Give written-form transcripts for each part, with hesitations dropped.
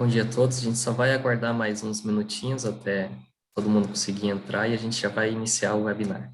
Bom dia a todos. A gente só vai aguardar mais uns minutinhos até todo mundo conseguir entrar e a gente já vai iniciar o webinar.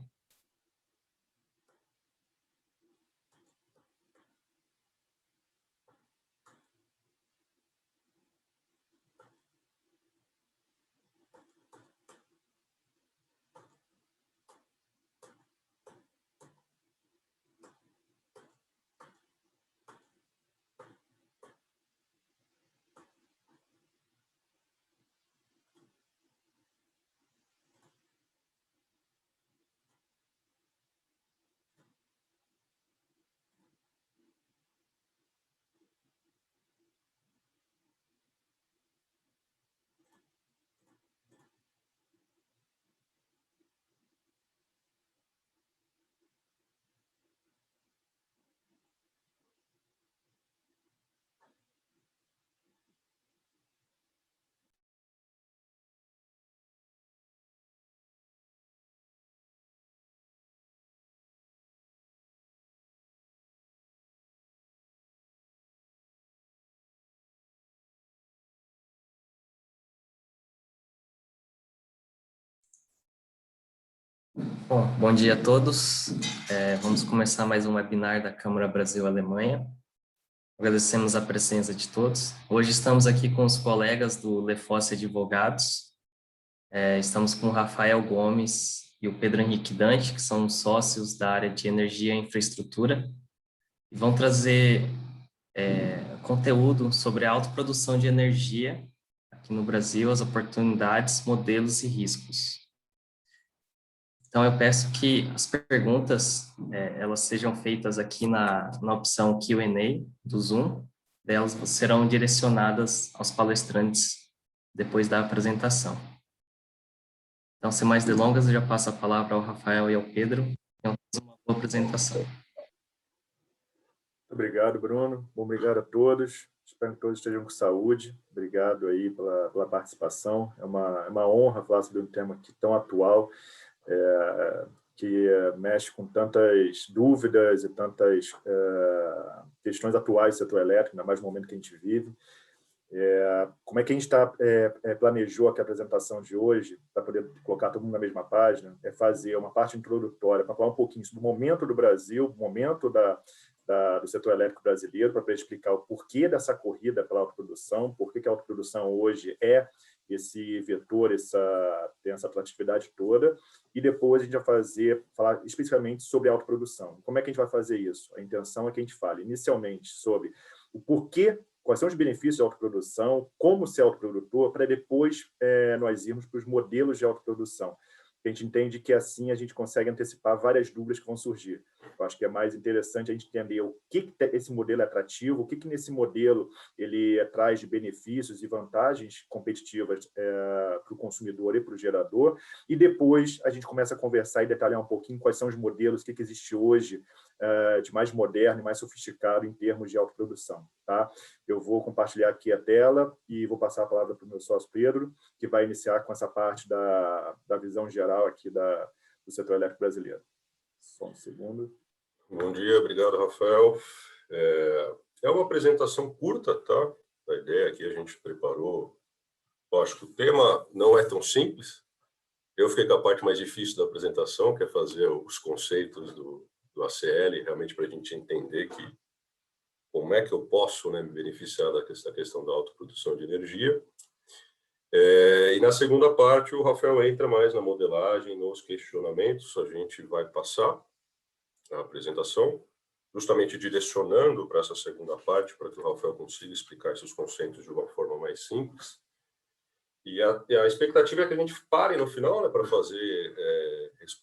Bom dia a todos. Vamos começar mais um webinar da Câmara Brasil-Alemanha. Agradecemos a presença de todos. Hoje estamos aqui com os colegas do Lefosse Advogados. Estamos com o Rafael Gomes e o Pedro Henrique Dante, que são sócios da área de energia e infraestrutura, e vão trazer conteúdo sobre a autoprodução de energia aqui no Brasil, as oportunidades, modelos e riscos. Então, eu peço que as perguntas, elas sejam feitas aqui na opção Q&A do Zoom. Elas serão direcionadas aos palestrantes depois da apresentação. Então, sem mais delongas, eu já passo a palavra ao Rafael e ao Pedro. Tenham uma boa apresentação. Obrigado, Bruno. Obrigado a todos. Espero que todos estejam com saúde. Obrigado aí pela participação. É uma honra falar sobre um tema que tão atual, que mexe com tantas dúvidas e tantas questões atuais do setor elétrico, ainda mais no momento que a gente vive. Como é que a gente planejou aqui a apresentação de hoje, para poder colocar todo mundo na mesma página, fazer uma parte introdutória, para falar um pouquinho sobre o momento do Brasil, o momento do setor elétrico brasileiro, para explicar o porquê dessa corrida pela autoprodução, por que a autoprodução hoje é esse vetor, tem essa atratividade toda, e depois a gente vai falar especificamente sobre a autoprodução. Como é que a gente vai fazer isso? A intenção é que a gente fale inicialmente sobre o porquê, quais são os benefícios da autoprodução, como ser autoprodutor, para depois nós irmos para os modelos de autoprodução. A gente entende que assim a gente consegue antecipar várias dúvidas que vão surgir. Eu acho que é mais interessante a gente entender o que esse modelo é atrativo, o que nesse modelo ele traz de benefícios e vantagens competitivas para o consumidor e para o gerador, e depois a gente começa a conversar e detalhar um pouquinho quais são os modelos, o que existe hoje de mais moderno e mais sofisticado em termos de autoprodução. Tá? Eu vou compartilhar aqui a tela e vou passar a palavra para o meu sócio Pedro, que vai iniciar com essa parte da visão geral aqui do setor elétrico brasileiro. Só um segundo. Bom dia, obrigado, Rafael. É uma apresentação curta, tá? A ideia aqui a gente preparou. Lógico, o tema não é tão simples. Eu fiquei com a parte mais difícil da apresentação, que é fazer os conceitos do ACL, realmente para a gente entender como é que eu posso, né, me beneficiar dessa questão da autoprodução de energia. E na segunda parte, o Rafael entra mais na modelagem, nos questionamentos. A gente vai passar a apresentação, justamente direcionando para essa segunda parte, para que o Rafael consiga explicar esses conceitos de uma forma mais simples. E a expectativa é que a gente pare no final, né, para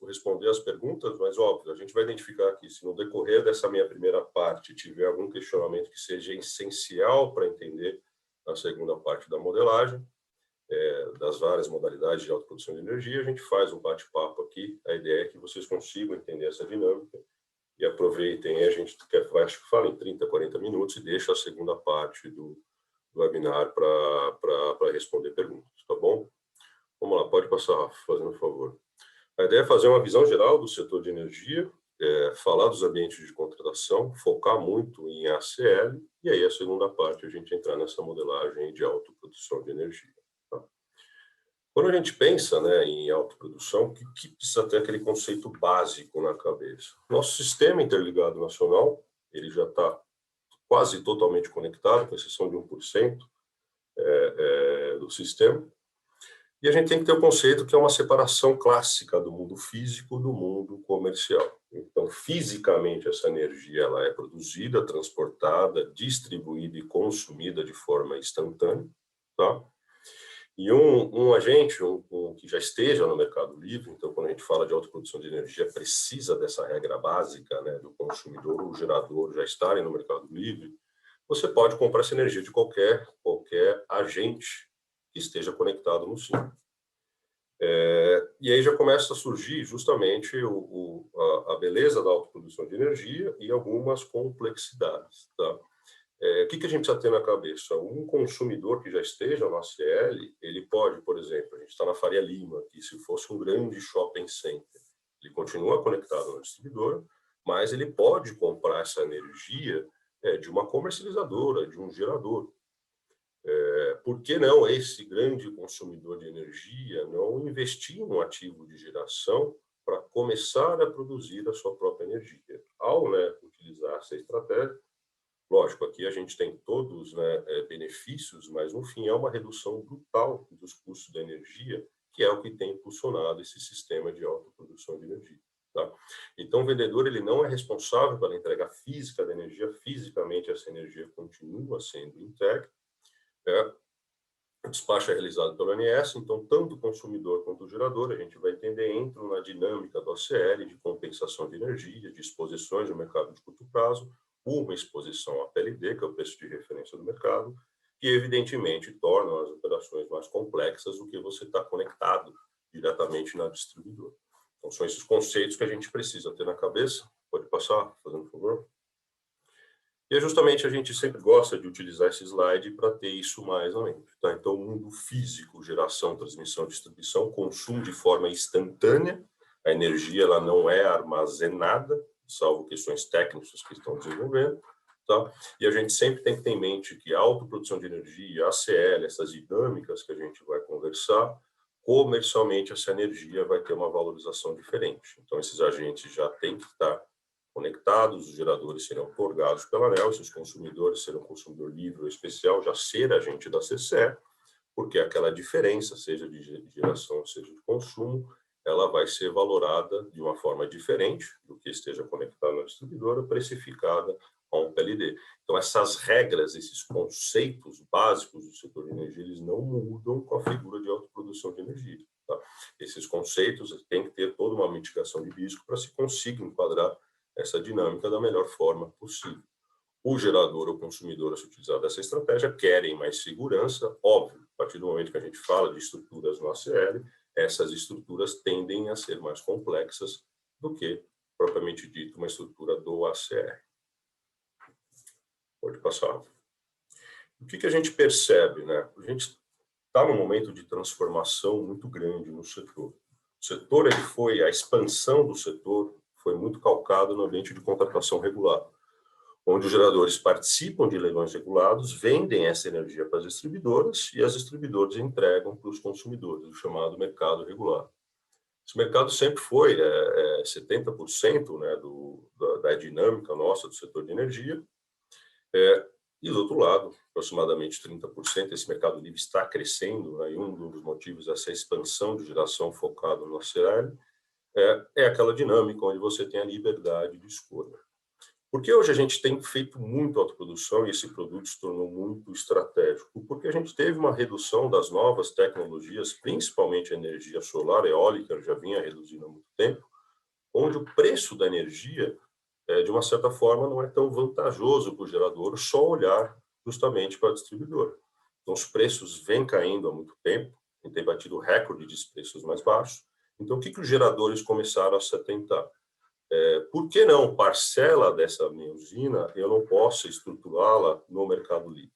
responder as perguntas, mas, óbvio, a gente vai identificar aqui, se no decorrer dessa minha primeira parte tiver algum questionamento que seja essencial para entender a segunda parte da modelagem, das várias modalidades de autoprodução de energia, a gente faz um bate-papo aqui. A ideia é que vocês consigam entender essa dinâmica e aproveitem. A gente acho que fala em 30, 40 minutos e deixa a segunda parte do webinar para responder perguntas, tá bom? Vamos lá, pode passar, Rafa, fazendo um favor. A ideia é fazer uma visão geral do setor de energia, falar dos ambientes de contratação, focar muito em ACL, e aí a segunda parte a gente entrar nessa modelagem de autoprodução de energia. Tá? Quando a gente pensa, né, em autoprodução, o que precisa ter aquele conceito básico na cabeça? Nosso sistema interligado nacional, ele já está quase totalmente conectado, com exceção de 1% do sistema. E a gente tem que ter o conceito que é uma separação clássica do mundo físico do mundo comercial. Então, fisicamente, essa energia ela é produzida, transportada, distribuída e consumida de forma instantânea. Tá? E um agente que já esteja no Mercado Livre, então, quando a gente fala de autoprodução de energia, precisa dessa regra básica, né, do consumidor ou gerador já estarem no Mercado Livre. Você pode comprar essa energia de qualquer agente que esteja conectado no SIM. E aí já começa a surgir justamente a beleza da autoprodução de energia e algumas complexidades. Tá? O que a gente precisa ter na cabeça? Um consumidor que já esteja no ACL, ele pode, por exemplo, a gente está na Faria Lima, que se fosse um grande shopping center, ele continua conectado na distribuidora, mas ele pode comprar essa energia de uma comercializadora, de um gerador. Por que não esse grande consumidor de energia não investir em um ativo de geração para começar a produzir a sua própria energia? Ao utilizar essa estratégia, lógico, aqui a gente tem todos benefícios, mas no fim é uma redução brutal dos custos da energia, que é o que tem impulsionado esse sistema de autoprodução de energia. Tá? Então, o vendedor ele não é responsável pela entrega física da energia, fisicamente essa energia continua sendo entregue. O despacho é realizado pelo ONS, então tanto o consumidor quanto o gerador, a gente vai entender, entram na dinâmica do ACL, de compensação de energia, de exposições no mercado de curto prazo, uma exposição à PLD, que é o preço de referência do mercado, que evidentemente tornam as operações mais complexas do que você está conectado diretamente na distribuidora. Então são esses conceitos que a gente precisa ter na cabeça. Pode passar, fazendo favor? E justamente a gente sempre gosta de utilizar esse slide para ter isso mais na mente. Tá? Então, o mundo físico, geração, transmissão, distribuição, consumo de forma instantânea. A energia ela não é armazenada, salvo questões técnicas que estão desenvolvendo. Tá? E a gente sempre tem que ter em mente que a autoprodução de energia, a ACL, essas dinâmicas que a gente vai conversar, comercialmente essa energia vai ter uma valorização diferente. Então, esses agentes já têm que estar conectados, os geradores serão otorgados pela ANEEL, esses consumidores serão consumidor livre ou especial, já ser agente da CCE, porque aquela diferença, seja de geração, seja de consumo, ela vai ser valorada de uma forma diferente do que esteja conectado na distribuidora, precificada a um PLD. Então, essas regras, esses conceitos básicos do setor de energia, eles não mudam com a figura de autoprodução de energia. Tá? Esses conceitos têm que ter toda uma mitigação de risco para se consiga enquadrar essa dinâmica da melhor forma possível. O gerador ou consumidor a se utilizar dessa estratégia querem mais segurança, óbvio, a partir do momento que a gente fala de estruturas no ACL, essas estruturas tendem a ser mais complexas do que, propriamente dito, uma estrutura do ACR. Pode passar. O que a gente percebe? Né? A gente está num momento de transformação muito grande no setor. O setor, a expansão do setor foi muito calcado no ambiente de contratação regulada, onde os geradores participam de leilões regulados, vendem essa energia para as distribuidoras e as distribuidoras entregam para os consumidores, o chamado mercado regulado. Esse mercado sempre foi 70% da dinâmica nossa do setor de energia, e do outro lado, aproximadamente 30%, esse mercado livre está crescendo, né, e um dos motivos dessa expansão de geração focada no ACL é aquela dinâmica onde você tem a liberdade de escolha. Porque hoje a gente tem feito muito autoprodução e esse produto se tornou muito estratégico? Porque a gente teve uma redução das novas tecnologias, principalmente a energia solar, eólica, já vinha reduzindo há muito tempo, onde o preço da energia, de uma certa forma, não é tão vantajoso para o gerador só olhar justamente para a distribuidora. Então, os preços vêm caindo há muito tempo, a gente tem batido recorde de preços mais baixos. Então, o que os geradores começaram a se atentar? Por que não parcela dessa minha usina eu não posso estruturá-la no Mercado Livre?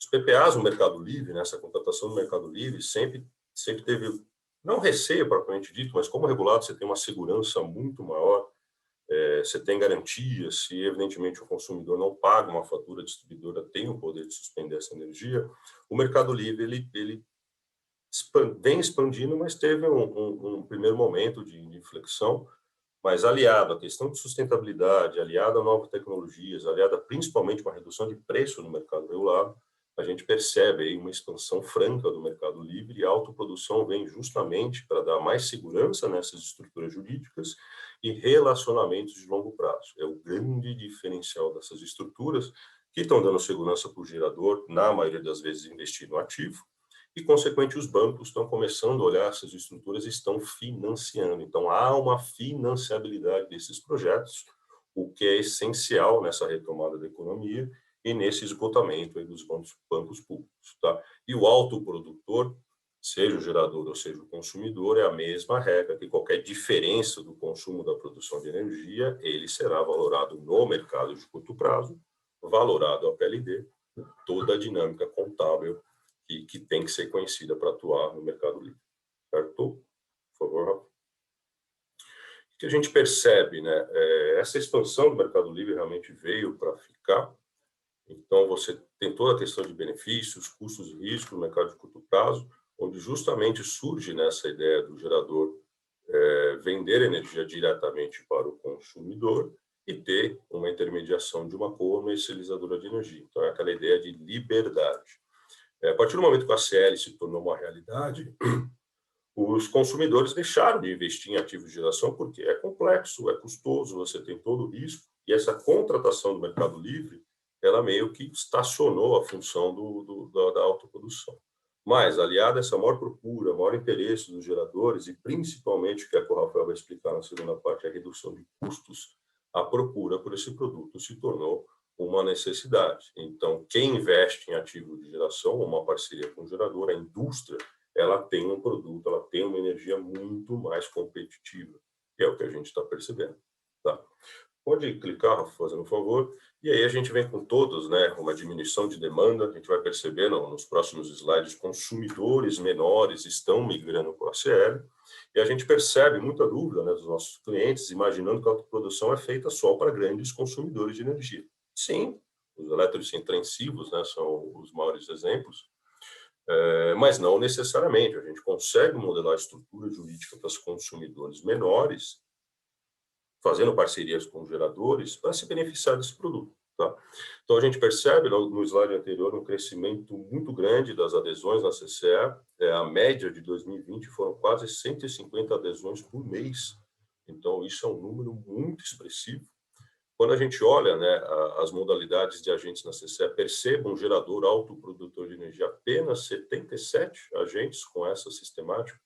Os PPAs no Mercado Livre, nessa contratação no Mercado Livre, sempre teve, não receio propriamente dito, mas como regulado você tem uma segurança muito maior você tem garantia, se evidentemente o consumidor não paga uma fatura, a distribuidora tem o poder de suspender essa energia, o Mercado Livre ele vem expandindo, mas teve um primeiro momento de inflexão, mas aliado à questão de sustentabilidade, aliado a novas tecnologias, aliado principalmente a uma redução de preço no mercado regulado, a gente percebe aí uma expansão franca do Mercado Livre, e a autoprodução vem justamente para dar mais segurança nessas estruturas jurídicas e relacionamentos de longo prazo. É o grande diferencial dessas estruturas, que estão dando segurança para o gerador, na maioria das vezes investir no ativo, e, consequentemente, os bancos estão começando a olhar essas estruturas e estão financiando. Então, há uma financiabilidade desses projetos, o que é essencial nessa retomada da economia e nesse esgotamento aí dos bancos públicos. Tá? E o autoprodutor, seja o gerador ou seja o consumidor, é a mesma regra, que qualquer diferença do consumo da produção de energia, ele será valorado no mercado de curto prazo, valorado a PLD, toda a dinâmica contábil que tem que ser conhecida para atuar no Mercado Livre. Certo? Por favor, Rafa. O que a gente percebe, né? Essa expansão do Mercado Livre realmente veio para ficar. Então, você tem toda a questão de benefícios, custos e riscos no mercado de curto prazo, onde justamente surge nessa ideia do gerador vender energia diretamente para o consumidor e ter uma intermediação de uma comercializadora de energia. Então, é aquela ideia de liberdade. A partir do momento que a CL se tornou uma realidade, os consumidores deixaram de investir em ativos de geração porque é complexo, é custoso, você tem todo o risco, e essa contratação do Mercado Livre, ela meio que estacionou a função da autoprodução. Mas, aliado a essa maior procura, maior interesse dos geradores, e principalmente, o que o Rafael vai explicar na segunda parte, a redução de custos, a procura por esse produto se tornou uma necessidade. Então, quem investe em ativo de geração, uma parceria com o gerador, a indústria, ela tem um produto, ela tem uma energia muito mais competitiva, que é o que a gente está percebendo. Tá? Pode clicar, fazendo um favor, e aí a gente vem com todos, né, uma diminuição de demanda, a gente vai perceber nos próximos slides, consumidores menores estão migrando para o ACL, e a gente percebe muita dúvida, né, dos nossos clientes, imaginando que a autoprodução é feita só para grandes consumidores de energia. Sim, os eletrointensivos, né, são os maiores exemplos, mas não necessariamente. A gente consegue modelar a estrutura jurídica para os consumidores menores, fazendo parcerias com geradores para se beneficiar desse produto. Tá? Então, a gente percebe no slide anterior um crescimento muito grande das adesões na CCE. A média de 2020 foram quase 150 adesões por mês. Então, isso é um número muito expressivo. Quando a gente olha, né, as modalidades de agentes na CCE, perceba um gerador autoprodutor de energia, apenas 77 agentes com essa sistemática.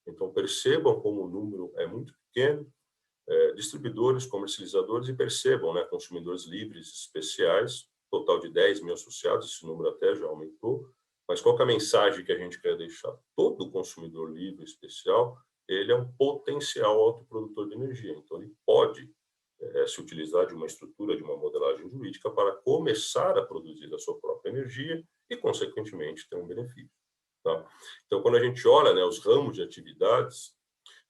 Então, percebam como o número é muito pequeno. Distribuidores, comercializadores, e percebam, né, consumidores livres especiais, total de 10 mil associados, esse número até já aumentou. Mas qual que é a mensagem que a gente quer deixar? Todo consumidor livre especial, ele é um potencial autoprodutor de energia. Então, ele pode se utilizar de uma estrutura, de uma modelagem jurídica para começar a produzir a sua própria energia e, consequentemente, ter um benefício. Tá? Então, quando a gente olha, né, os ramos de atividades,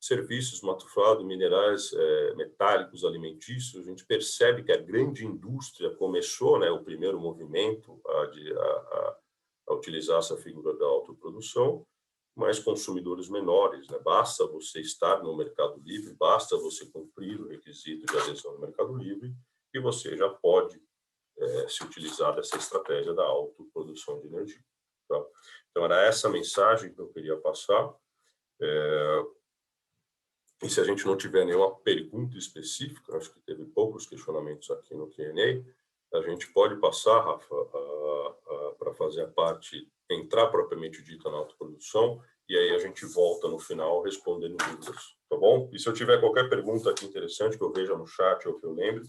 serviços, matufado, minerais, metálicos, alimentícios, a gente percebe que a grande indústria começou, né, o primeiro movimento a utilizar essa figura da autoprodução, mas consumidores menores, né? Basta você estar no Mercado Livre, basta você cumprir o requisito de adesão no Mercado Livre e você já pode se utilizar dessa estratégia da autoprodução de energia. Tá? Então, era essa mensagem que eu queria passar. E se a gente não tiver nenhuma pergunta específica, acho que teve poucos questionamentos aqui no Q&A, a gente pode passar, Rafa, para fazer a parte, entrar propriamente dita na autoprodução, e aí a gente volta no final respondendo dúvidas, tá bom? E se eu tiver qualquer pergunta aqui interessante que eu veja no chat ou que eu lembre,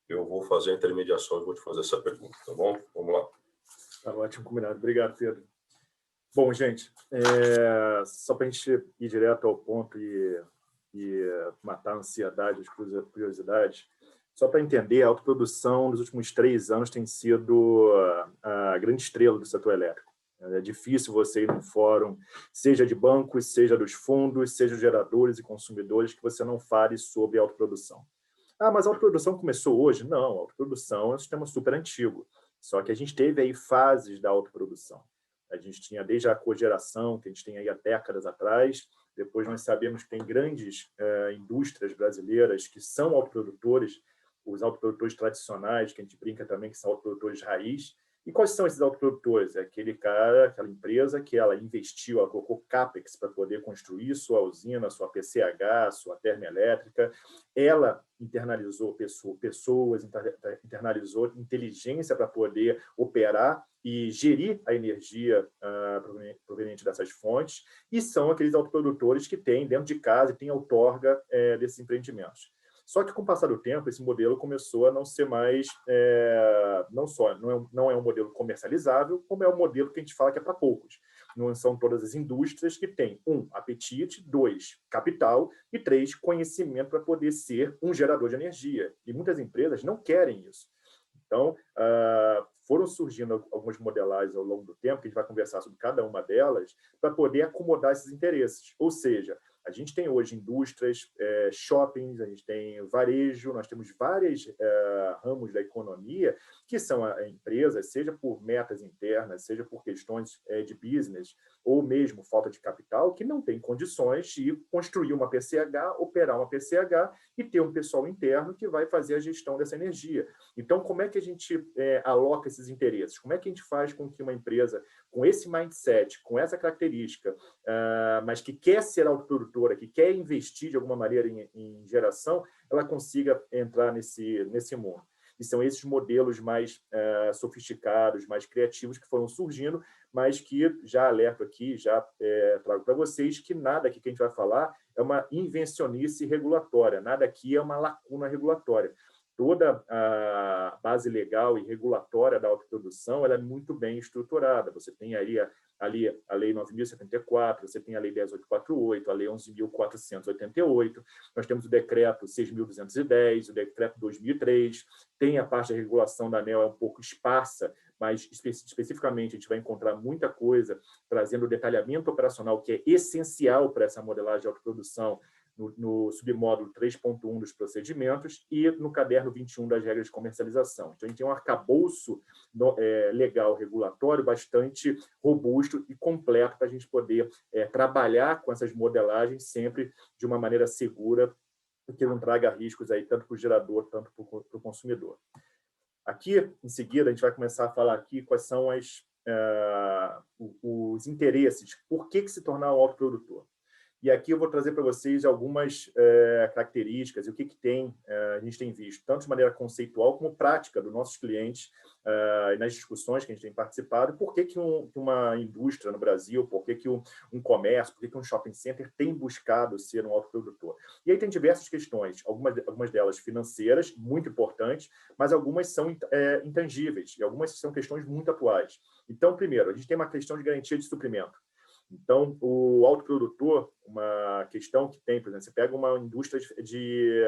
eu vou fazer a intermediação e vou te fazer essa pergunta, tá bom? Vamos lá. Tá ótimo, combinado. Obrigado, Pedro. Bom, gente, só para a gente ir direto ao ponto e matar a ansiedade, as curiosidades, só para entender, a autoprodução nos últimos 3 anos tem sido a grande estrela do setor elétrico. É difícil você ir num fórum, seja de bancos, seja dos fundos, seja de geradores e consumidores, que você não fale sobre autoprodução. Ah, mas a autoprodução começou hoje? Não, a autoprodução é um sistema super antigo. Só que a gente teve aí fases da autoprodução. A gente tinha desde a cogeração, que a gente tem aí há décadas atrás. Depois nós sabemos que tem grandes indústrias brasileiras que são autoprodutores, os autoprodutores tradicionais, que a gente brinca também que são autoprodutores raiz. E quais são esses autoprodutores? É aquele cara, aquela empresa que ela investiu, ela colocou CAPEX para poder construir sua usina, sua PCH, sua termoelétrica. Ela internalizou pessoas, internalizou inteligência para poder operar e gerir a energia proveniente dessas fontes, e são aqueles autoprodutores que têm dentro de casa e têm outorga desses empreendimentos. Só que, com o passar do tempo, esse modelo começou a não ser mais, não é um modelo comercializável, como é um modelo que a gente fala que é para poucos. Não são todas as indústrias que têm, 1, apetite, 2, capital, e 3, conhecimento para poder ser um gerador de energia. E muitas empresas não querem isso. Então, foram surgindo algumas modelagens ao longo do tempo, que a gente vai conversar sobre cada uma delas, para poder acomodar esses interesses. Ou seja, a gente tem hoje indústrias, shoppings, a gente tem varejo, nós temos vários ramos da economia que são empresas, seja por metas internas, seja por questões de business, ou mesmo falta de capital, que não tem condições de construir uma PCH, operar uma PCH e ter um pessoal interno que vai fazer a gestão dessa energia. Então, como é que a gente aloca esses interesses? Como é que a gente faz com que uma empresa com esse mindset, com essa característica, mas que quer ser autoprodutora, que quer investir de alguma maneira em geração, ela consiga entrar nesse mundo? E são esses modelos mais sofisticados, mais criativos que foram surgindo, mas que já alerto aqui, já trago para vocês que nada aqui que a gente vai falar é uma invencionice regulatória, nada aqui é uma lacuna regulatória. Toda a base legal e regulatória da autoprodução ela é muito bem estruturada. Você tem ali a Lei 9.074, você tem a Lei 10.848, a Lei 11.488, nós temos o Decreto 6.210, o Decreto 2003, tem a parte da regulação da ANEEL, é um pouco esparsa, mas especificamente a gente vai encontrar muita coisa trazendo o detalhamento operacional, que é essencial para essa modelagem de autoprodução, no submódulo 3.1 dos procedimentos e no caderno 21 das regras de comercialização. Então, a gente tem um arcabouço legal, regulatório, bastante robusto e completo para a gente poder trabalhar com essas modelagens sempre de uma maneira segura, que não traga riscos aí, tanto para o gerador, tanto para o consumidor. Aqui, em seguida, a gente vai começar a falar aqui quais são os interesses, por que se tornar um autoprodutor. E aqui eu vou trazer para vocês algumas características e o que tem, a gente tem visto, tanto de maneira conceitual como prática dos nossos clientes e nas discussões que a gente tem participado, por que uma indústria no Brasil, por que um comércio, por que um shopping center tem buscado ser um autoprodutor. E aí tem diversas questões, algumas delas financeiras, muito importantes, mas algumas são intangíveis e algumas são questões muito atuais. Então, primeiro, a gente tem uma questão de garantia de suprimento. Então, o autoprodutor, uma questão que tem, por exemplo, você pega uma indústria de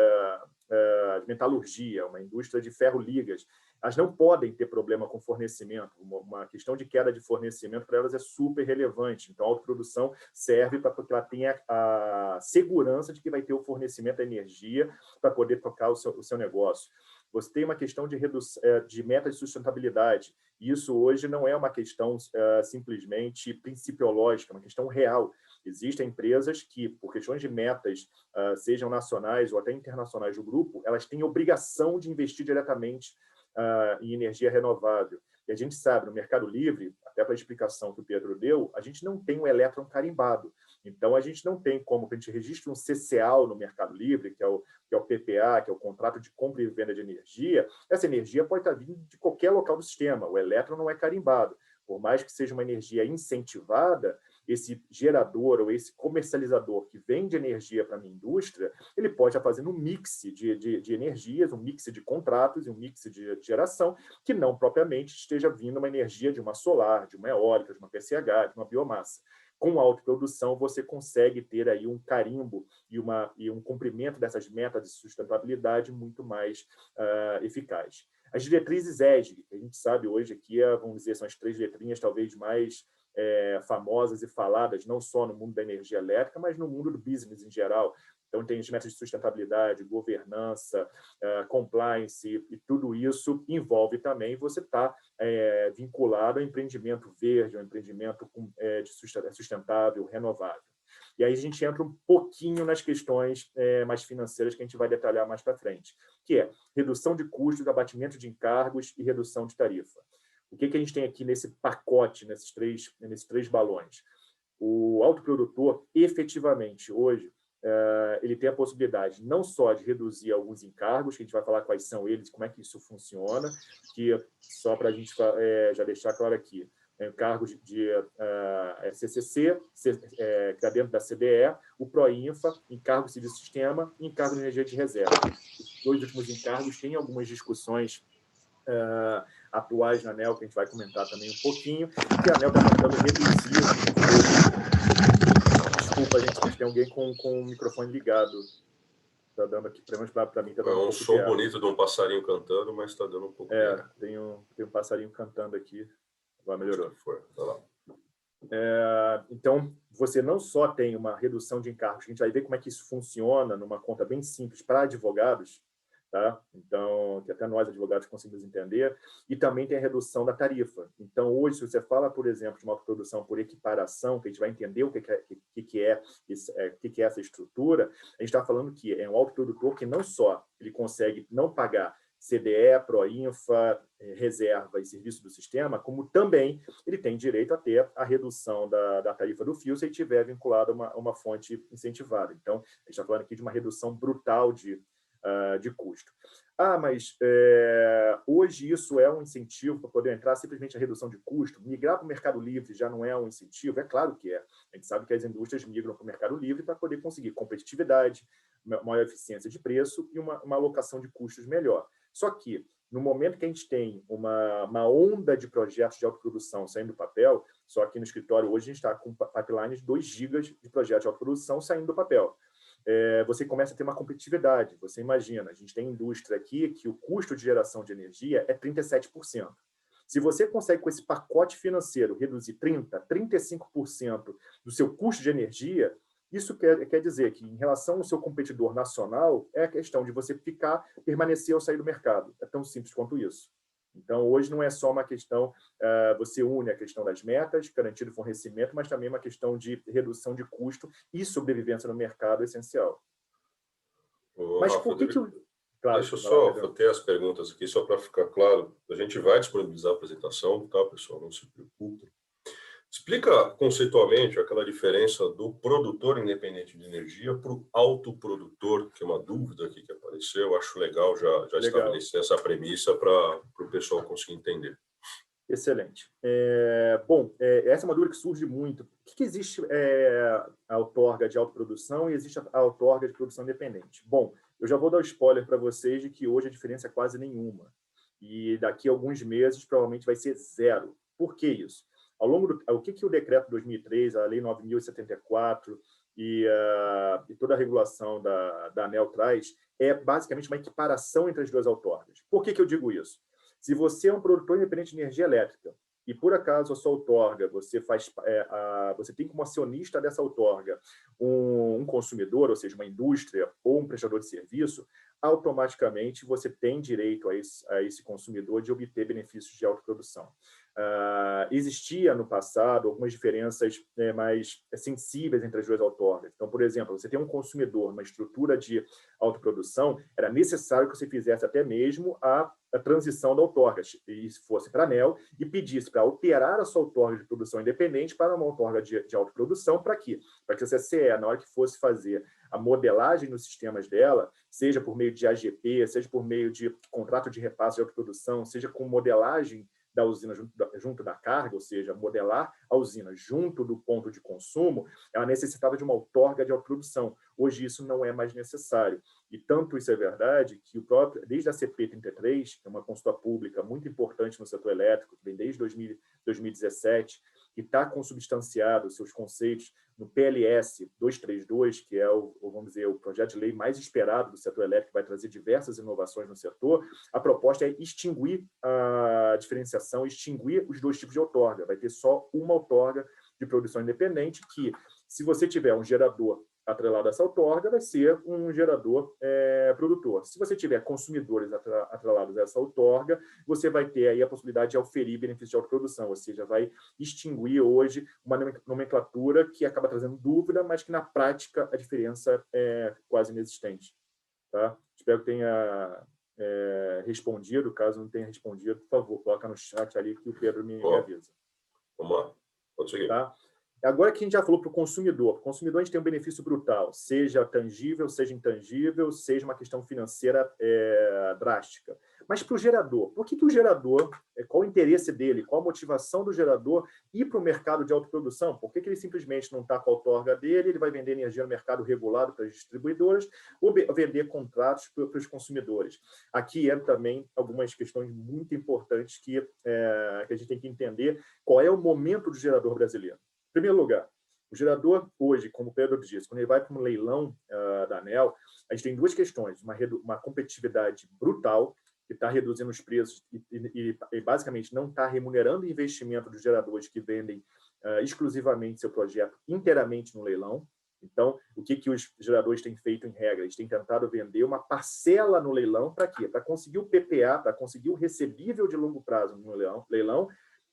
metalurgia, uma indústria de ferro-ligas, elas não podem ter problema com fornecimento. Uma questão de queda de fornecimento para elas é super relevante. Então, a autoprodução serve para que ela tenha a segurança de que vai ter o fornecimento da energia para poder tocar o seu negócio. Você tem uma questão de meta de sustentabilidade. Isso hoje não é uma questão simplesmente principiológica, é uma questão real. Existem empresas que, por questões de metas, sejam nacionais ou até internacionais do grupo, elas têm obrigação de investir diretamente em energia renovável. E a gente sabe, no Mercado Livre, até para a explicação que o Pedro deu, a gente não tem um elétron carimbado. Então, a gente não tem como a gente registra um CCAL no Mercado Livre, que é o PPA, que é o contrato de compra e venda de energia. Essa energia pode estar vindo de qualquer local do sistema. O elétron não é carimbado. Por mais que seja uma energia incentivada, esse gerador ou esse comercializador que vende energia para a minha indústria, ele pode estar fazendo um mix de energias, um mix de contratos e um mix de geração, que não propriamente esteja vindo uma energia de uma solar, de uma eólica, de uma PCH, de uma biomassa. Com a autoprodução, você consegue ter aí um carimbo e um cumprimento dessas metas de sustentabilidade muito mais eficaz. As diretrizes ESG, que a gente sabe hoje aqui, vamos dizer, são as 3 letrinhas talvez mais famosas e faladas, não só no mundo da energia elétrica, mas no mundo do business em geral. Então, tem os métodos de sustentabilidade, governança, compliance, e tudo isso envolve também você estar vinculado ao empreendimento verde, ao empreendimento sustentável, renovável. E aí a gente entra um pouquinho nas questões mais financeiras que a gente vai detalhar mais para frente, que é redução de custos, abatimento de encargos e redução de tarifa. O que a gente tem aqui nesse pacote, nesses três balões? O autoprodutor, efetivamente, hoje, ele tem a possibilidade não só de reduzir alguns encargos, que a gente vai falar quais são eles, como é que isso funciona, que só para a gente já deixar claro aqui, encargos de CCC, que está dentro da CDE, o PROINFA, encargo de serviço sistema e encargo de energia de reserva. Os dois últimos encargos têm algumas discussões atuais na ANEEL, que a gente vai comentar também um pouquinho, que a ANEEL está tentando reduzir. Desculpa, gente, mas tem alguém com o microfone ligado. Está dando aqui, pelo menos para mim, está dando um pouco som bonito de um passarinho cantando, mas está dando um pouco de tem um passarinho cantando aqui. Agora melhorou. Vai lá. Então, você não só tem uma redução de encargos, a gente vai ver como é que isso funciona numa conta bem simples para advogados, tá? Então, que até nós, advogados, conseguimos entender, e também tem a redução da tarifa. Então, hoje, se você fala, por exemplo, de uma autoprodução por equiparação, que a gente vai entender o que é essa estrutura, a gente está falando que é um autoprodutor que não só ele consegue não pagar CDE, PROINFA, reserva e serviço do sistema, como também ele tem direito a ter a redução da tarifa do fio se ele estiver vinculado a uma fonte incentivada. Então, a gente está falando aqui de uma redução brutal de custo. Mas hoje isso é um incentivo para poder entrar, simplesmente a redução de custo. Migrar para o Mercado Livre já não é um incentivo? É claro que é. A gente sabe que as indústrias migram para o Mercado Livre para poder conseguir competitividade, maior eficiência de preço e uma alocação de custos melhor. Só que, no momento que a gente tem uma onda de projetos de autoprodução saindo do papel, só que no escritório hoje a gente está com pipeline de 2 gigas de projetos de autoprodução saindo do papel. Você começa a ter uma competitividade. Você imagina, a gente tem indústria aqui que o custo de geração de energia é 37%. Se você consegue, com esse pacote financeiro, reduzir 30%, 35% do seu custo de energia, isso quer dizer que, em relação ao seu competidor nacional, é a questão de você permanecer ou sair do mercado. É tão simples quanto isso. Então, hoje não é só uma questão, você une a questão das metas, garantia de fornecimento, mas também uma questão de redução de custo e sobrevivência no mercado essencial. Mas Rafa, por que Claro, deixa eu só ter as perguntas aqui, só para ficar claro. A gente vai disponibilizar a apresentação, tá, pessoal? Não se preocupem. Explica conceitualmente aquela diferença do produtor independente de energia para o autoprodutor, que é uma dúvida aqui que apareceu. Acho legal já estabelecer essa premissa para o pessoal conseguir entender. Excelente. Essa é uma dúvida que surge muito. O que existe a outorga de autoprodução e existe a outorga de produção independente? Bom, eu já vou dar o spoiler para vocês de que hoje a diferença é quase nenhuma. E daqui a alguns meses provavelmente vai ser zero. Por que isso? O que o decreto 2003, a lei 9.074 e toda a regulação da ANEEL traz é basicamente uma equiparação entre as duas outorgas. Por que eu digo isso? Se você é um produtor independente de energia elétrica e, por acaso, a sua outorga, você tem como acionista dessa outorga um consumidor, ou seja, uma indústria ou um prestador de serviço, automaticamente você tem direito a esse consumidor de obter benefícios de autoprodução. Existia no passado algumas diferenças mais sensíveis entre as duas outorgas. Então, por exemplo, você tem um consumidor, uma estrutura de autoprodução, era necessário que você fizesse até mesmo a transição da outorga, e fosse para a ANEEL e pedisse para alterar a sua outorga de produção independente para uma outorga de autoprodução. Para quê? Para que a CCE, na hora que fosse fazer a modelagem nos sistemas dela, seja por meio de AGP, seja por meio de contrato de repasse de autoprodução, seja com modelagem da usina junto da carga, ou seja, modelar a usina junto do ponto de consumo, ela necessitava de uma outorga de autoprodução. Hoje isso não é mais necessário. E tanto isso é verdade que desde a CP 33, que é uma consulta pública muito importante no setor elétrico, que vem desde 2017, que está consubstanciado os seus conceitos no PLS 232, que é vamos dizer, o projeto de lei mais esperado do setor elétrico, que vai trazer diversas inovações no setor. A proposta é extinguir a diferenciação, extinguir os dois tipos de outorga. Vai ter só uma outorga de produção independente que, se você tiver um gerador atrelado a essa outorga vai ser um gerador produtor. Se você tiver consumidores atrelados a essa outorga, você vai ter aí a possibilidade de auferir benefício de autoprodução, ou seja, vai extinguir hoje uma nomenclatura que acaba trazendo dúvida, mas que na prática a diferença é quase inexistente. Tá? Espero que tenha respondido. Caso não tenha respondido, por favor, coloca no chat ali que o Pedro me avisa. Vamos lá, pode seguir. Tá? Agora que a gente já falou para o consumidor a gente tem um benefício brutal, seja tangível, seja intangível, seja uma questão financeira drástica. Mas para o gerador, por que o gerador, qual o interesse dele, qual a motivação do gerador ir para o mercado de autoprodução? Por que ele simplesmente não está com a outorga dele, ele vai vender energia no mercado regulado para as distribuidoras ou vender contratos para os consumidores? Aqui entra também algumas questões muito importantes que a gente tem que entender qual é o momento do gerador brasileiro. Em primeiro lugar, o gerador hoje, como o Pedro disse, quando ele vai para um leilão da ANEEL, a gente tem duas questões: uma competitividade brutal, que está reduzindo os preços e basicamente não está remunerando o investimento dos geradores que vendem exclusivamente seu projeto inteiramente no leilão. Então, o que os geradores têm feito em regra? Eles têm tentado vender uma parcela no leilão. Para quê? Para conseguir o PPA, para conseguir o recebível de longo prazo no leilão,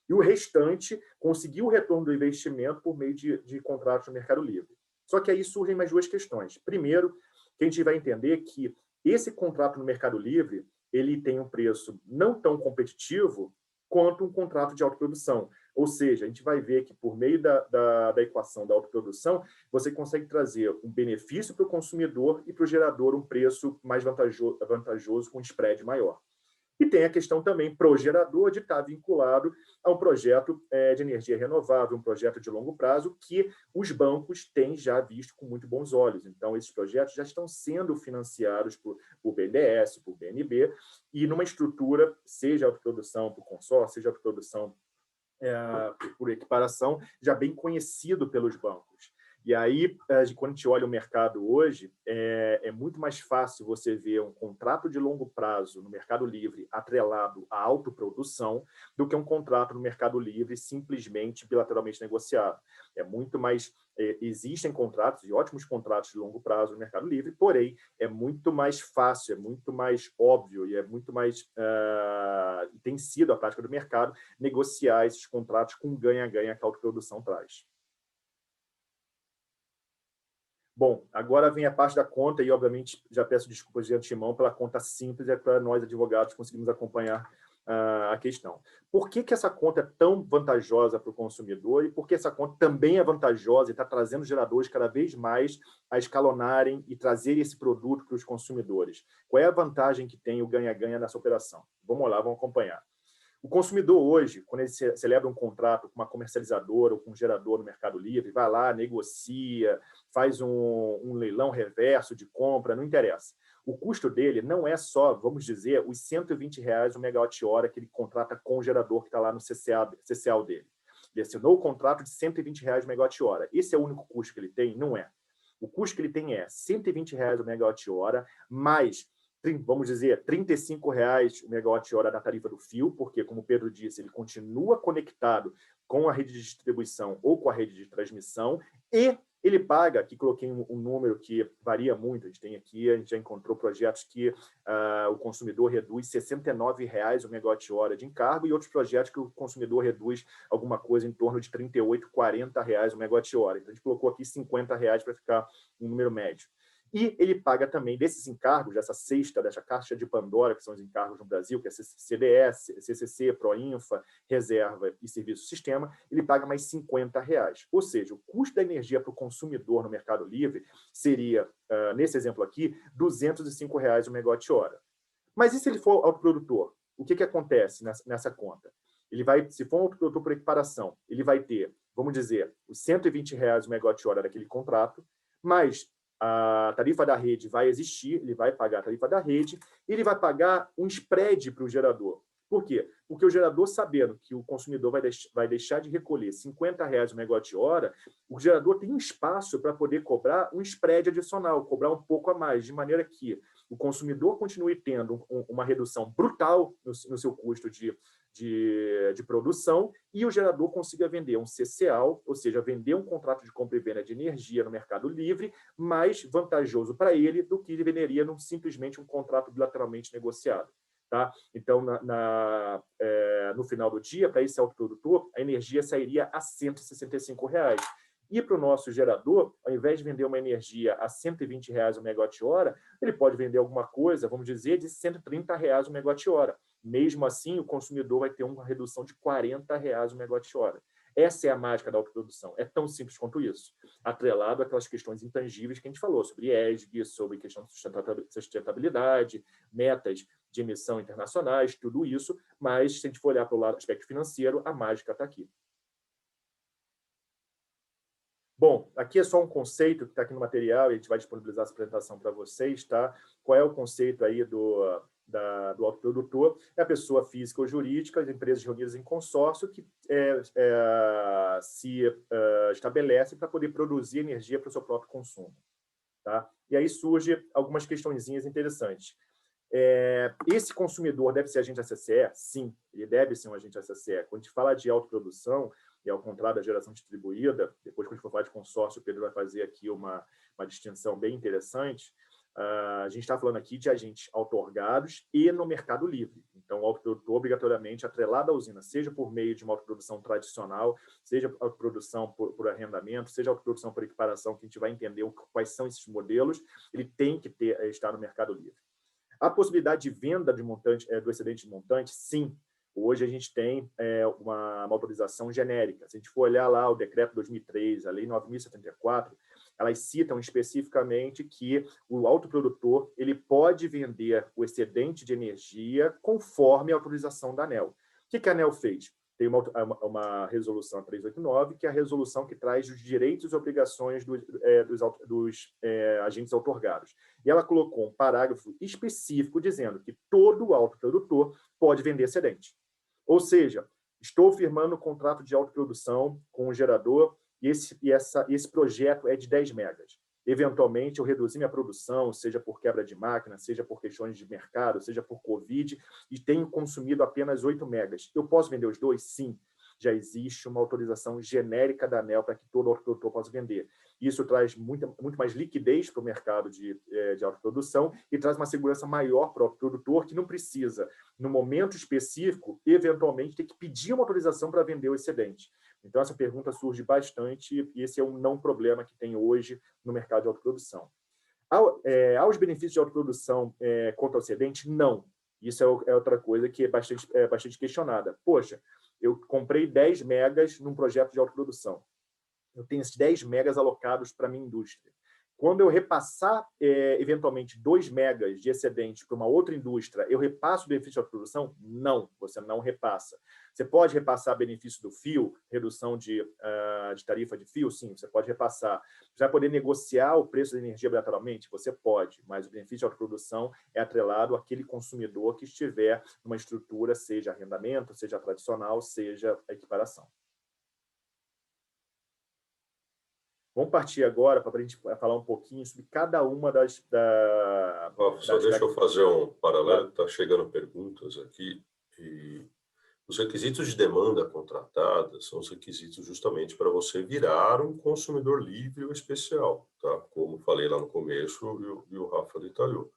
e o restante conseguir o retorno do investimento por meio de contratos no Mercado Livre. Só que aí surgem mais duas questões. Primeiro, que a gente vai entender que esse contrato no Mercado Livre ele tem um preço não tão competitivo quanto um contrato de autoprodução. Ou seja, a gente vai ver que, por meio da equação da autoprodução, você consegue trazer um benefício para o consumidor e para o gerador um preço mais vantajoso com um spread maior. E tem a questão também para o gerador de estar vinculado a um projeto de energia renovável, um projeto de longo prazo, que os bancos têm já visto com muito bons olhos. Então, esses projetos já estão sendo financiados por BNDES, por BNB, e numa estrutura, seja autoprodução por consórcio, seja autoprodução por equiparação, já bem conhecido pelos bancos. E aí, quando a gente olha o mercado hoje, é muito mais fácil você ver um contrato de longo prazo no Mercado Livre atrelado à autoprodução do que um contrato no Mercado Livre simplesmente bilateralmente negociado. É muito mais... existem contratos, e ótimos contratos de longo prazo no Mercado Livre, porém, é muito mais fácil, é muito mais óbvio e é muito mais... tem sido a prática do mercado negociar esses contratos com ganha-ganha que a autoprodução traz. Bom, agora vem a parte da conta e, obviamente, já peço desculpas de antemão pela conta simples, para nós, advogados, conseguimos acompanhar a questão. Por que essa conta é tão vantajosa para o consumidor e por que essa conta também é vantajosa e está trazendo geradores cada vez mais a escalonarem e trazer esse produto para os consumidores? Qual é a vantagem que tem o ganha-ganha nessa operação? Vamos lá, vamos acompanhar. O consumidor hoje, quando ele celebra um contrato com uma comercializadora ou com um gerador no Mercado Livre, vai lá, negocia, faz um leilão reverso de compra, não interessa. O custo dele não é só, vamos dizer, os R$120 o megawatt-hora que ele contrata com o gerador que está lá no CCA dele. Ele assinou o contrato de R$120 o megawatt-hora. Esse é o único custo que ele tem? Não é. O custo que ele tem é R$120 o megawatt-hora, mais, vamos dizer, R$35 o megawatt-hora da tarifa do fio, porque, como o Pedro disse, ele continua conectado com a rede de distribuição ou com a rede de transmissão, e ele paga, aqui coloquei um número que varia muito, a gente já encontrou projetos que o consumidor reduz R$69 o megawatt-hora de encargo e outros projetos que o consumidor reduz alguma coisa em torno de R$38, R$40 o megawatt-hora. Então, a gente colocou aqui R$50 para ficar um número médio. E ele paga também desses encargos, dessa caixa de Pandora, que são os encargos no Brasil, que é CDS, CCC, Proinfa, Reserva e Serviço Sistema, ele paga mais R$50. Ou seja, o custo da energia para o consumidor no Mercado Livre seria, nesse exemplo aqui, R$205 o megawatt-hora. Mas e se ele for autoprodutor? O que acontece nessa conta? Ele vai, se for um autoprodutor por equiparação, ele vai ter, vamos dizer, os R$120 o megawatt-hora daquele contrato, mas a tarifa da rede vai existir, ele vai pagar a tarifa da rede, e ele vai pagar um spread para o gerador. Por quê? Porque o gerador, sabendo que o consumidor vai deixar de recolher R$50 o megawatt-hora, o gerador tem um espaço para poder cobrar um spread adicional, cobrar um pouco a mais, de maneira que o consumidor continue tendo uma redução brutal no seu custo de produção e o gerador consiga vender um CCAL, ou seja, vender um contrato de compra e venda de energia no mercado livre, mais vantajoso para ele do que ele venderia simplesmente um contrato bilateralmente negociado. Tá? Então, no final do dia, para esse autoprodutor, a energia sairia a R$ 165. E para o nosso gerador, ao invés de vender uma energia a R$ 120 o megawatt-hora, ele pode vender alguma coisa, vamos dizer, de R$ 130 o megawatt-hora. Mesmo assim, o consumidor vai ter uma redução de R$ 40 o megawatt-hora. Essa é a mágica da autoprodução. É tão simples quanto isso. Atrelado àquelas questões intangíveis que a gente falou, sobre ESG, sobre questão de sustentabilidade, metas de emissão internacionais, tudo isso, mas se a gente for olhar para o lado do aspecto financeiro, a mágica está aqui. Bom, aqui é só um conceito que está aqui no material, e a gente vai disponibilizar essa apresentação para vocês, tá? Qual é o conceito aí do autoprodutor? É a pessoa física ou jurídica, as empresas reunidas em consórcio que se estabelecem para poder produzir energia para o seu próprio consumo. Tá? E aí surge algumas questõezinhas interessantes. Esse consumidor deve ser agente ACCE? Sim, ele deve ser um agente ACCE. Quando a gente fala de autoprodução, e ao contrário da geração distribuída, depois, quando a gente for falar de consórcio, o Pedro vai fazer aqui uma distinção bem interessante. A gente está falando aqui de agentes outorgados e no mercado livre. Então, o autoprodutor, obrigatoriamente, atrelado à usina, seja por meio de uma autoprodução tradicional, seja autoprodução por arrendamento, seja autoprodução por equiparação, que a gente vai entender quais são esses modelos, ele tem que estar no mercado livre. A possibilidade de venda de montante, do excedente de montante, sim. Hoje a gente tem uma autorização genérica. Se a gente for olhar lá o decreto 2003, a lei 9.074, elas citam especificamente que o autoprodutor ele pode vender o excedente de energia conforme a autorização da ANEEL. O que a ANEEL fez? Tem uma resolução 389, que é a resolução que traz os direitos e obrigações dos agentes outorgados. E ela colocou um parágrafo específico dizendo que todo autoprodutor pode vender excedente. Ou seja, estou firmando um contrato de autoprodução com o gerador e esse projeto é de 10 megas. Eventualmente, eu reduzi minha produção, seja por quebra de máquina, seja por questões de mercado, seja por Covid, e tenho consumido apenas 8 megas. Eu posso vender os dois? Sim. Já existe uma autorização genérica da ANEEL para que todo autoprodutor possa vender. Isso traz muito mais liquidez para o mercado de autoprodução e traz uma segurança maior para o autoprodutor, que não precisa, no momento específico, eventualmente, ter que pedir uma autorização para vender o excedente. Então, essa pergunta surge bastante e esse é um não problema que tem hoje no mercado de autoprodução. Aos benefícios de autoprodução contra o excedente? Não. Isso é outra coisa que é bastante questionada. Poxa, eu comprei 10 megas num projeto de autoprodução. Eu tenho esses 10 megas alocados para a minha indústria. Quando eu repassar, eventualmente, 2 megas de excedente para uma outra indústria, eu repasso o benefício de autoprodução? Não, você não repassa. Você pode repassar benefício do fio, redução de tarifa de fio? Sim, você pode repassar. Você vai poder negociar o preço da energia bilateralmente? Você pode, mas o benefício de autoprodução é atrelado àquele consumidor que estiver numa estrutura, seja arrendamento, seja tradicional, seja equiparação. Vamos partir agora para a gente falar um pouquinho sobre cada uma Só deixa eu fazer um paralelo, está chegando perguntas aqui. E os requisitos de demanda contratada são os requisitos justamente para você virar um consumidor livre ou especial, tá? Como falei lá no começo e o Rafa detalhou.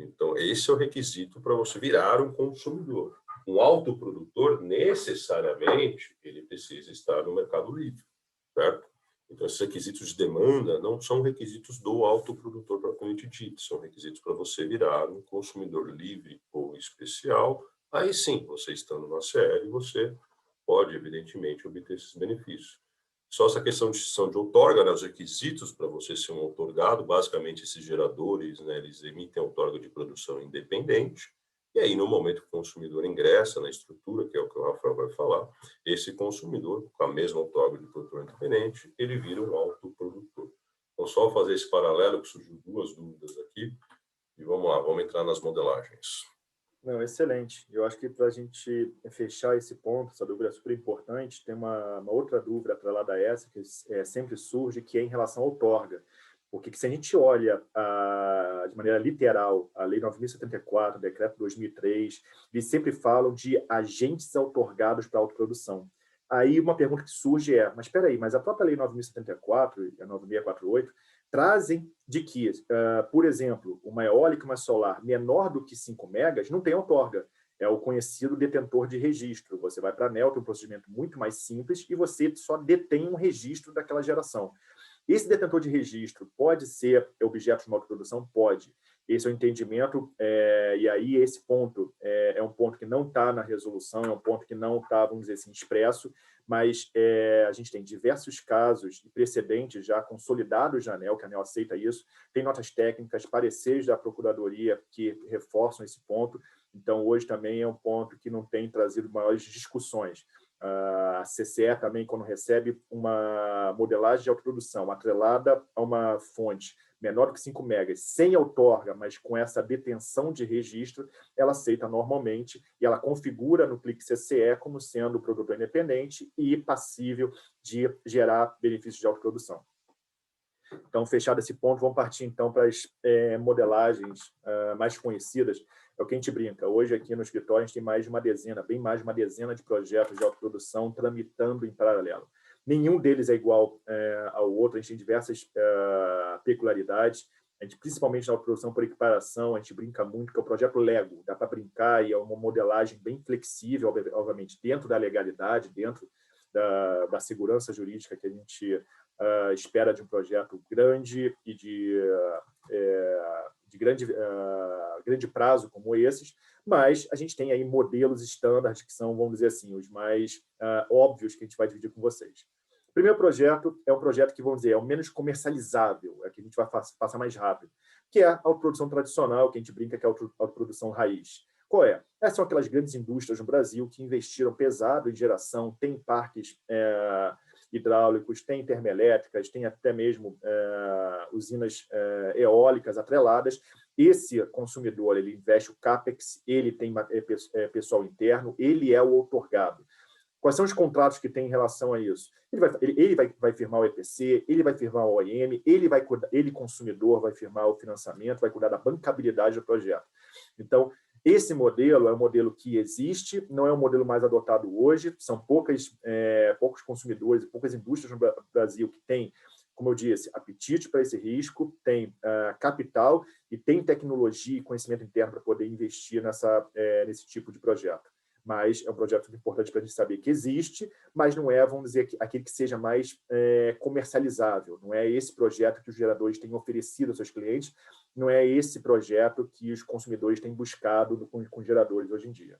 Então, esse é o requisito para você virar um consumidor. Um autoprodutor, necessariamente, ele precisa estar no mercado livre, certo? Então, esses requisitos de demanda não são requisitos do autoprodutor propriamente dito, são requisitos para você virar um consumidor livre ou especial. Aí sim, você estando no ACL, você pode, evidentemente, obter esses benefícios. Só essa questão de extinção de outorga, né, os requisitos para você ser um outorgado, basicamente esses geradores, né, eles emitem outorga de produção independente, e aí no momento que o consumidor ingressa na estrutura, que é o que o Rafael vai falar, esse consumidor, com a mesma outorga de produtor independente, ele vira um autoprodutor. Então, só fazer esse paralelo, que surgiu 2 dúvidas aqui, e vamos lá, vamos entrar nas modelagens. Não, excelente. Eu acho que para a gente fechar esse ponto, essa dúvida é super importante, tem uma outra dúvida atrelada a essa, que sempre surge, que é em relação à outorga. Porque se a gente olha de maneira literal a Lei 9.074, o Decreto 2003, eles sempre falam de agentes outorgados para a autoprodução. Aí uma pergunta que surge mas espera aí, mas a própria Lei 9.074 e a 9.648 trazem de que, por exemplo, uma eólica e uma solar menor do que 5 megas não tem outorga. É o conhecido detentor de registro. Você vai para a ANEEL, tem um procedimento muito mais simples e você só detém um registro daquela geração. Esse detentor de registro pode ser objeto de uma autoprodução? Pode. Esse é o entendimento, e aí esse ponto é um ponto que não está na resolução, é um ponto que não está, vamos dizer assim, expresso, mas a gente tem diversos casos e precedentes já consolidados na ANEEL, que a ANEEL aceita isso, tem notas técnicas, pareceres da Procuradoria que reforçam esse ponto, então hoje também é um ponto que não tem trazido maiores discussões. A CCE também, quando recebe uma modelagem de autoprodução atrelada a uma fonte menor do que 5 megas, sem outorga, mas com essa detenção de registro, ela aceita normalmente e ela configura no clique CCE como sendo produtor independente e passível de gerar benefícios de autoprodução. Então, fechado esse ponto, vamos partir então para as modelagens mais conhecidas. É o que a gente brinca. Hoje, aqui no escritório, a gente tem mais de uma dezena, bem mais de uma dezena de projetos de autoprodução tramitando em paralelo. Nenhum deles é igual ao outro, a gente tem diversas peculiaridades. A gente, principalmente na autoprodução por equiparação, a gente brinca muito, que é o projeto Lego. Dá para brincar e é uma modelagem bem flexível, obviamente, dentro da legalidade, dentro da segurança jurídica que a gente espera de um projeto grande e de grande prazo como esses, mas a gente tem aí modelos estándares que são, vamos dizer assim, os mais óbvios que a gente vai dividir com vocês. O primeiro projeto é um projeto que, vamos dizer, é o menos comercializável, é que a gente vai passar mais rápido, que é a autoprodução tradicional, que a gente brinca que é a autoprodução raiz. Qual é? Essas são aquelas grandes indústrias no Brasil que investiram pesado em geração, tem parques hidráulicos, tem termoelétricas, tem até mesmo usinas eólicas atreladas. Esse consumidor, ele investe o CAPEX, ele tem pessoal interno, ele é o outorgado. Quais são os contratos que tem em relação a isso? Ele vai firmar o EPC, ele vai firmar o OIM, ele, consumidor, vai firmar o financiamento, vai cuidar da bancabilidade do projeto. Então, esse modelo é um modelo que existe, não é um modelo mais adotado hoje, são poucos consumidores e poucas indústrias no Brasil que têm, como eu disse, apetite para esse risco, tem capital e tem tecnologia e conhecimento interno para poder investir nesse tipo de projeto. Mas é um projeto importante para a gente saber que existe, mas não é, vamos dizer, aquele que seja mais comercializável. Não é esse projeto que os geradores têm oferecido aos seus clientes, não é esse projeto que os consumidores têm buscado com geradores hoje em dia.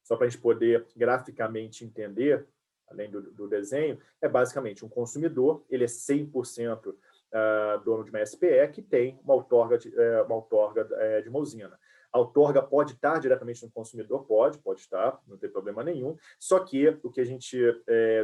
Só para a gente poder graficamente entender, além do desenho, é basicamente um consumidor, ele é 100% dono de uma SPE que tem uma outorga de uma usina. A outorga pode estar diretamente no consumidor? Pode estar, não tem problema nenhum. Só que o que a gente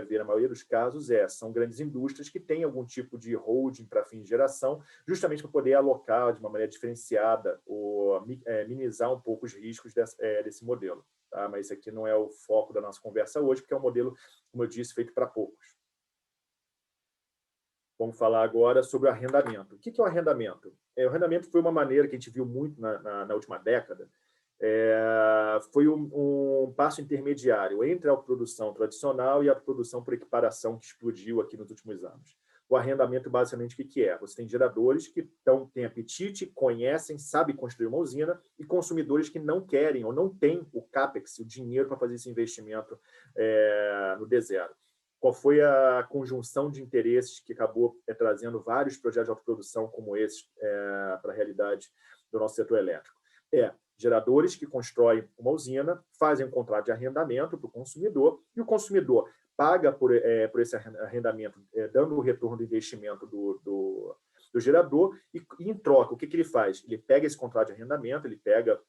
vê na maioria dos casos são grandes indústrias que têm algum tipo de holding para fim de geração, justamente para poder alocar de uma maneira diferenciada ou minimizar um pouco os riscos desse modelo. Tá? Mas isso aqui não é o foco da nossa conversa hoje, porque é um modelo, como eu disse, feito para poucos. Vamos falar agora sobre o arrendamento. O que é o arrendamento? O arrendamento foi uma maneira que a gente viu muito na última década. Foi um passo intermediário entre a produção tradicional e a produção por equiparação que explodiu aqui nos últimos anos. O arrendamento, basicamente, o que é? Você tem geradores que têm apetite, conhecem, sabem construir uma usina, e consumidores que não querem ou não têm o CAPEX, o dinheiro para fazer esse investimento no D0. Qual foi a conjunção de interesses que acabou trazendo vários projetos de autoprodução como esses para a realidade do nosso setor elétrico? Geradores que constroem uma usina, fazem um contrato de arrendamento para o consumidor, e o consumidor paga por esse arrendamento, dando o retorno do investimento do gerador, e em troca, o que ele faz? Ele pega esse contrato de arrendamento, ele pega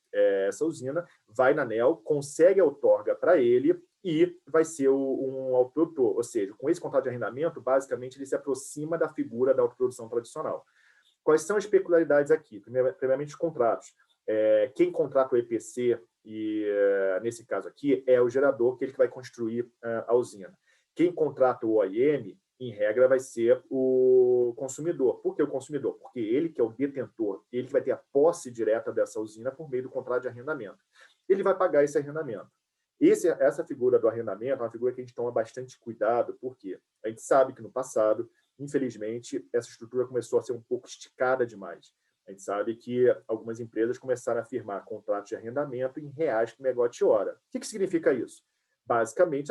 essa usina, vai na ANEEL, consegue a outorga para ele, e vai ser um autoprodutor. Ou seja, com esse contrato de arrendamento, basicamente, ele se aproxima da figura da autoprodução tradicional. Quais são as peculiaridades aqui? Primeiramente, os contratos. Quem contrata o EPC, e nesse caso aqui, é o gerador, que ele que vai construir a usina. Quem contrata o OIM, em regra, vai ser o consumidor. Por que o consumidor? Porque ele que é o detentor, ele que vai ter a posse direta dessa usina por meio do contrato de arrendamento. Ele vai pagar esse arrendamento. Essa figura do arrendamento é uma figura que a gente toma bastante cuidado, porque a gente sabe que no passado, infelizmente, essa estrutura começou a ser um pouco esticada demais. A gente sabe que algumas empresas começaram a firmar contratos de arrendamento em reais por megawatt-hora. O que significa isso? Basicamente,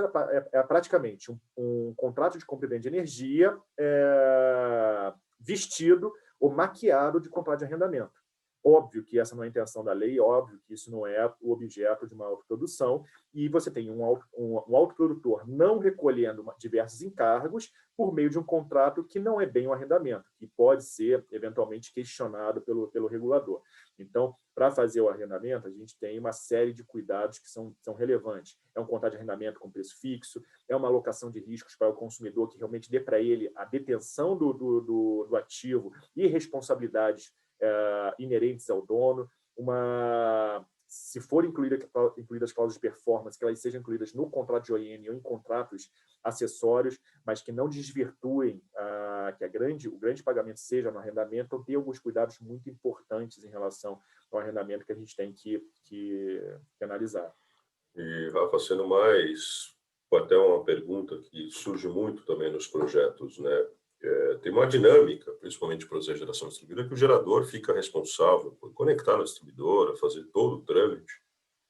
é praticamente um contrato de compra e venda de energia vestido ou maquiado de contrato de arrendamento. Óbvio que essa não é a intenção da lei, óbvio que isso não é o objeto de uma autoprodução, e você tem um autoprodutor não recolhendo diversos encargos por meio de um contrato que não é bem um arrendamento, que pode ser eventualmente questionado pelo regulador. Então, para fazer o arrendamento, a gente tem uma série de cuidados que são relevantes. É um contrato de arrendamento com preço fixo, é uma alocação de riscos para o consumidor que realmente dê para ele a detenção do ativo e responsabilidades inerentes ao dono, se forem incluídas cláusulas de performance, que elas sejam incluídas no contrato de OIN ou em contratos acessórios, mas que não desvirtuem que o grande pagamento seja no arrendamento. Então, tem alguns cuidados muito importantes em relação ao arrendamento que a gente tem que analisar. E, Rafa, sendo mais, até uma pergunta que surge muito também nos projetos, né? Tem uma dinâmica, principalmente para a geração distribuída, que o gerador fica responsável por conectar na distribuidora, fazer todo o trâmite.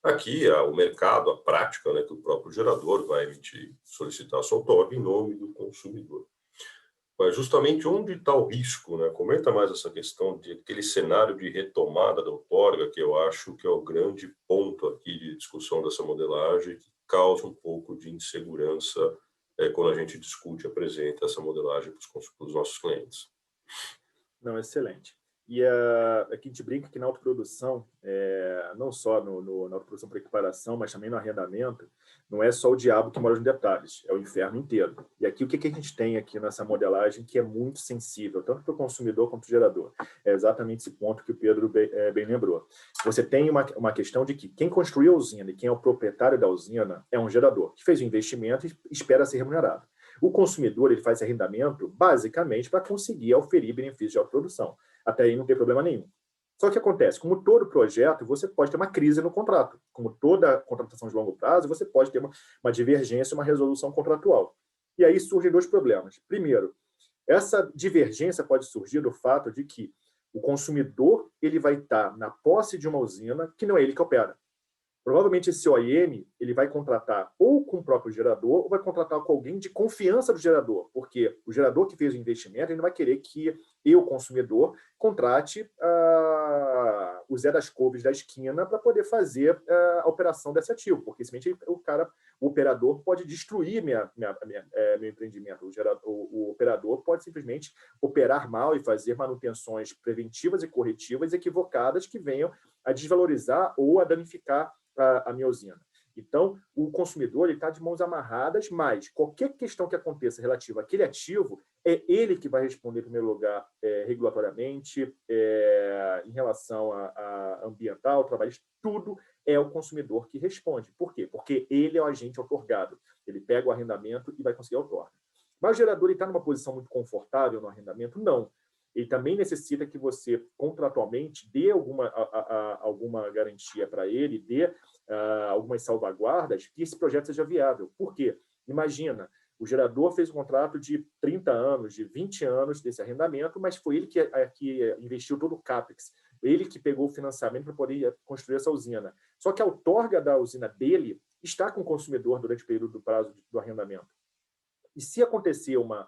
Aqui, o mercado, a prática, né, que o próprio gerador vai solicitar a sua outorga em nome do consumidor. Mas justamente onde está o risco, né? Comenta mais essa questão de aquele cenário de retomada da outorga, que eu acho que é o grande ponto aqui de discussão dessa modelagem, que causa um pouco de insegurança quando a gente discute e apresenta essa modelagem para os nossos clientes. Não, excelente. E aqui a gente brinca que na autoprodução, não só na autoprodução para equiparação, mas também no arrendamento, não é só o diabo que mora nos detalhes, é o inferno inteiro. E aqui o que a gente tem aqui nessa modelagem que é muito sensível, tanto para o consumidor quanto para o gerador? É exatamente esse ponto que o Pedro bem lembrou. Você tem uma questão de que quem construiu a usina e quem é o proprietário da usina é um gerador, que fez o investimento e espera ser remunerado. O consumidor ele faz arrendamento basicamente para conseguir oferir benefícios de autoprodução. Até aí não tem problema nenhum. Só que acontece, como todo projeto, você pode ter uma crise no contrato. Como toda contratação de longo prazo, você pode ter uma divergência, uma resolução contratual. E aí surgem dois problemas. Primeiro, essa divergência pode surgir do fato de que o consumidor ele vai estar na posse de uma usina que não é ele que opera. Provavelmente esse OIM ele vai contratar ou com o próprio gerador ou vai contratar com alguém de confiança do gerador, porque o gerador que fez o investimento ele não vai querer que eu, consumidor, contrate o Zé das Couves da esquina para poder fazer a operação desse ativo, porque simplesmente o operador pode destruir meu empreendimento. O operador pode simplesmente operar mal e fazer manutenções preventivas e corretivas equivocadas que venham a desvalorizar ou a danificar a minha usina. Então, o consumidor está de mãos amarradas, mas qualquer questão que aconteça relativa àquele ativo, é ele que vai responder, em primeiro lugar, regulatoriamente, em relação a ambiental, trabalhista, tudo é o consumidor que responde. Por quê? Porque ele é o agente outorgado. Ele pega o arrendamento e vai conseguir a outorga. Mas o gerador está numa posição muito confortável no arrendamento? Não. Ele também necessita que você, contratualmente, dê alguma garantia para ele, dê algumas salvaguardas, que esse projeto seja viável. Por quê? Imagina, o gerador fez um contrato de 30 anos, de 20 anos desse arrendamento, mas foi ele que investiu todo o CAPEX, ele que pegou o financiamento para poder construir essa usina. Só que a outorga da usina dele está com o consumidor durante o período do prazo do arrendamento. E se acontecer uma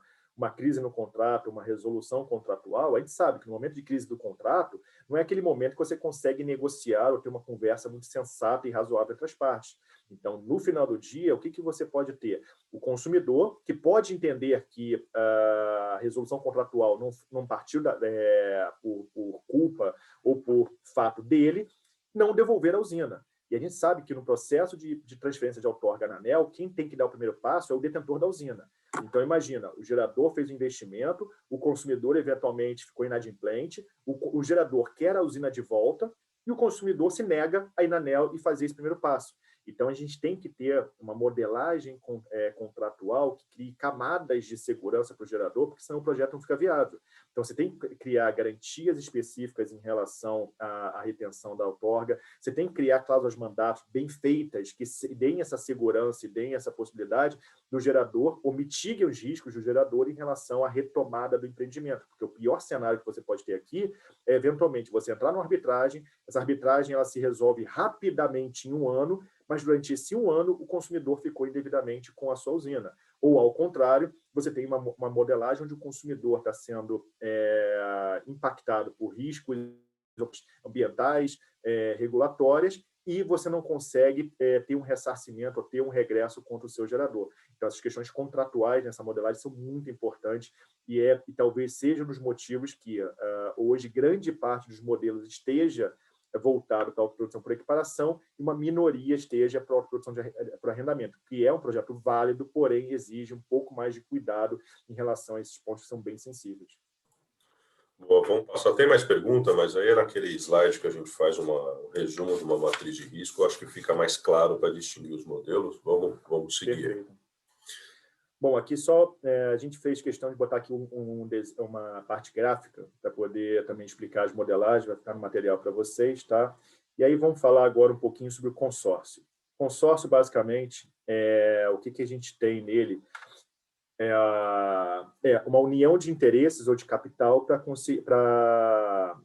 crise no contrato, uma resolução contratual, a gente sabe que no momento de crise do contrato, não é aquele momento que você consegue negociar ou ter uma conversa muito sensata e razoável entre as partes. Então, no final do dia, o que você pode ter? O consumidor, que pode entender que a resolução contratual não partiu por culpa ou por fato dele, não devolver a usina. E a gente sabe que no processo de transferência de outorga na ANEEL, quem tem que dar o primeiro passo é o detentor da usina. Então, imagina, o gerador fez o investimento, o consumidor eventualmente ficou inadimplente, o gerador quer a usina de volta e o consumidor se nega a ir na ANEEL e fazer esse primeiro passo. Então, a gente tem que ter uma modelagem contratual que crie camadas de segurança para o gerador, porque senão o projeto não fica viável. Então, você tem que criar garantias específicas em relação à retenção da outorga, você tem que criar cláusulas mandatos bem feitas, que deem essa segurança e deem essa possibilidade do gerador, ou mitiguem os riscos do gerador em relação à retomada do empreendimento. Porque o pior cenário que você pode ter aqui é, eventualmente, você entrar numa arbitragem, essa arbitragem ela se resolve rapidamente em 1 ano, mas durante esse 1 ano o consumidor ficou indevidamente com a sua usina. Ou, ao contrário, você tem uma modelagem onde o consumidor está sendo impactado por riscos ambientais, regulatórias, e você não consegue ter um ressarcimento ou ter um regresso contra o seu gerador. Então, essas questões contratuais nessa modelagem são muito importantes e talvez seja um dos motivos que hoje grande parte dos modelos esteja voltado para a autoprodução por equiparação e uma minoria esteja para a autoprodução por arrendamento, que é um projeto válido, porém exige um pouco mais de cuidado em relação a esses pontos que são bem sensíveis. Boa, vamos passar. Tem mais pergunta, mas aí é naquele slide que a gente faz um resumo de uma matriz de risco, acho que fica mais claro para distinguir os modelos. Vamos seguir. Perfeito. Bom, aqui só a gente fez questão de botar aqui uma parte gráfica para poder também explicar as modelagens, vai ficar no material para vocês, tá? E aí vamos falar agora um pouquinho sobre o consórcio. Consórcio, basicamente, o que a gente tem nele é uma união de interesses ou de capital para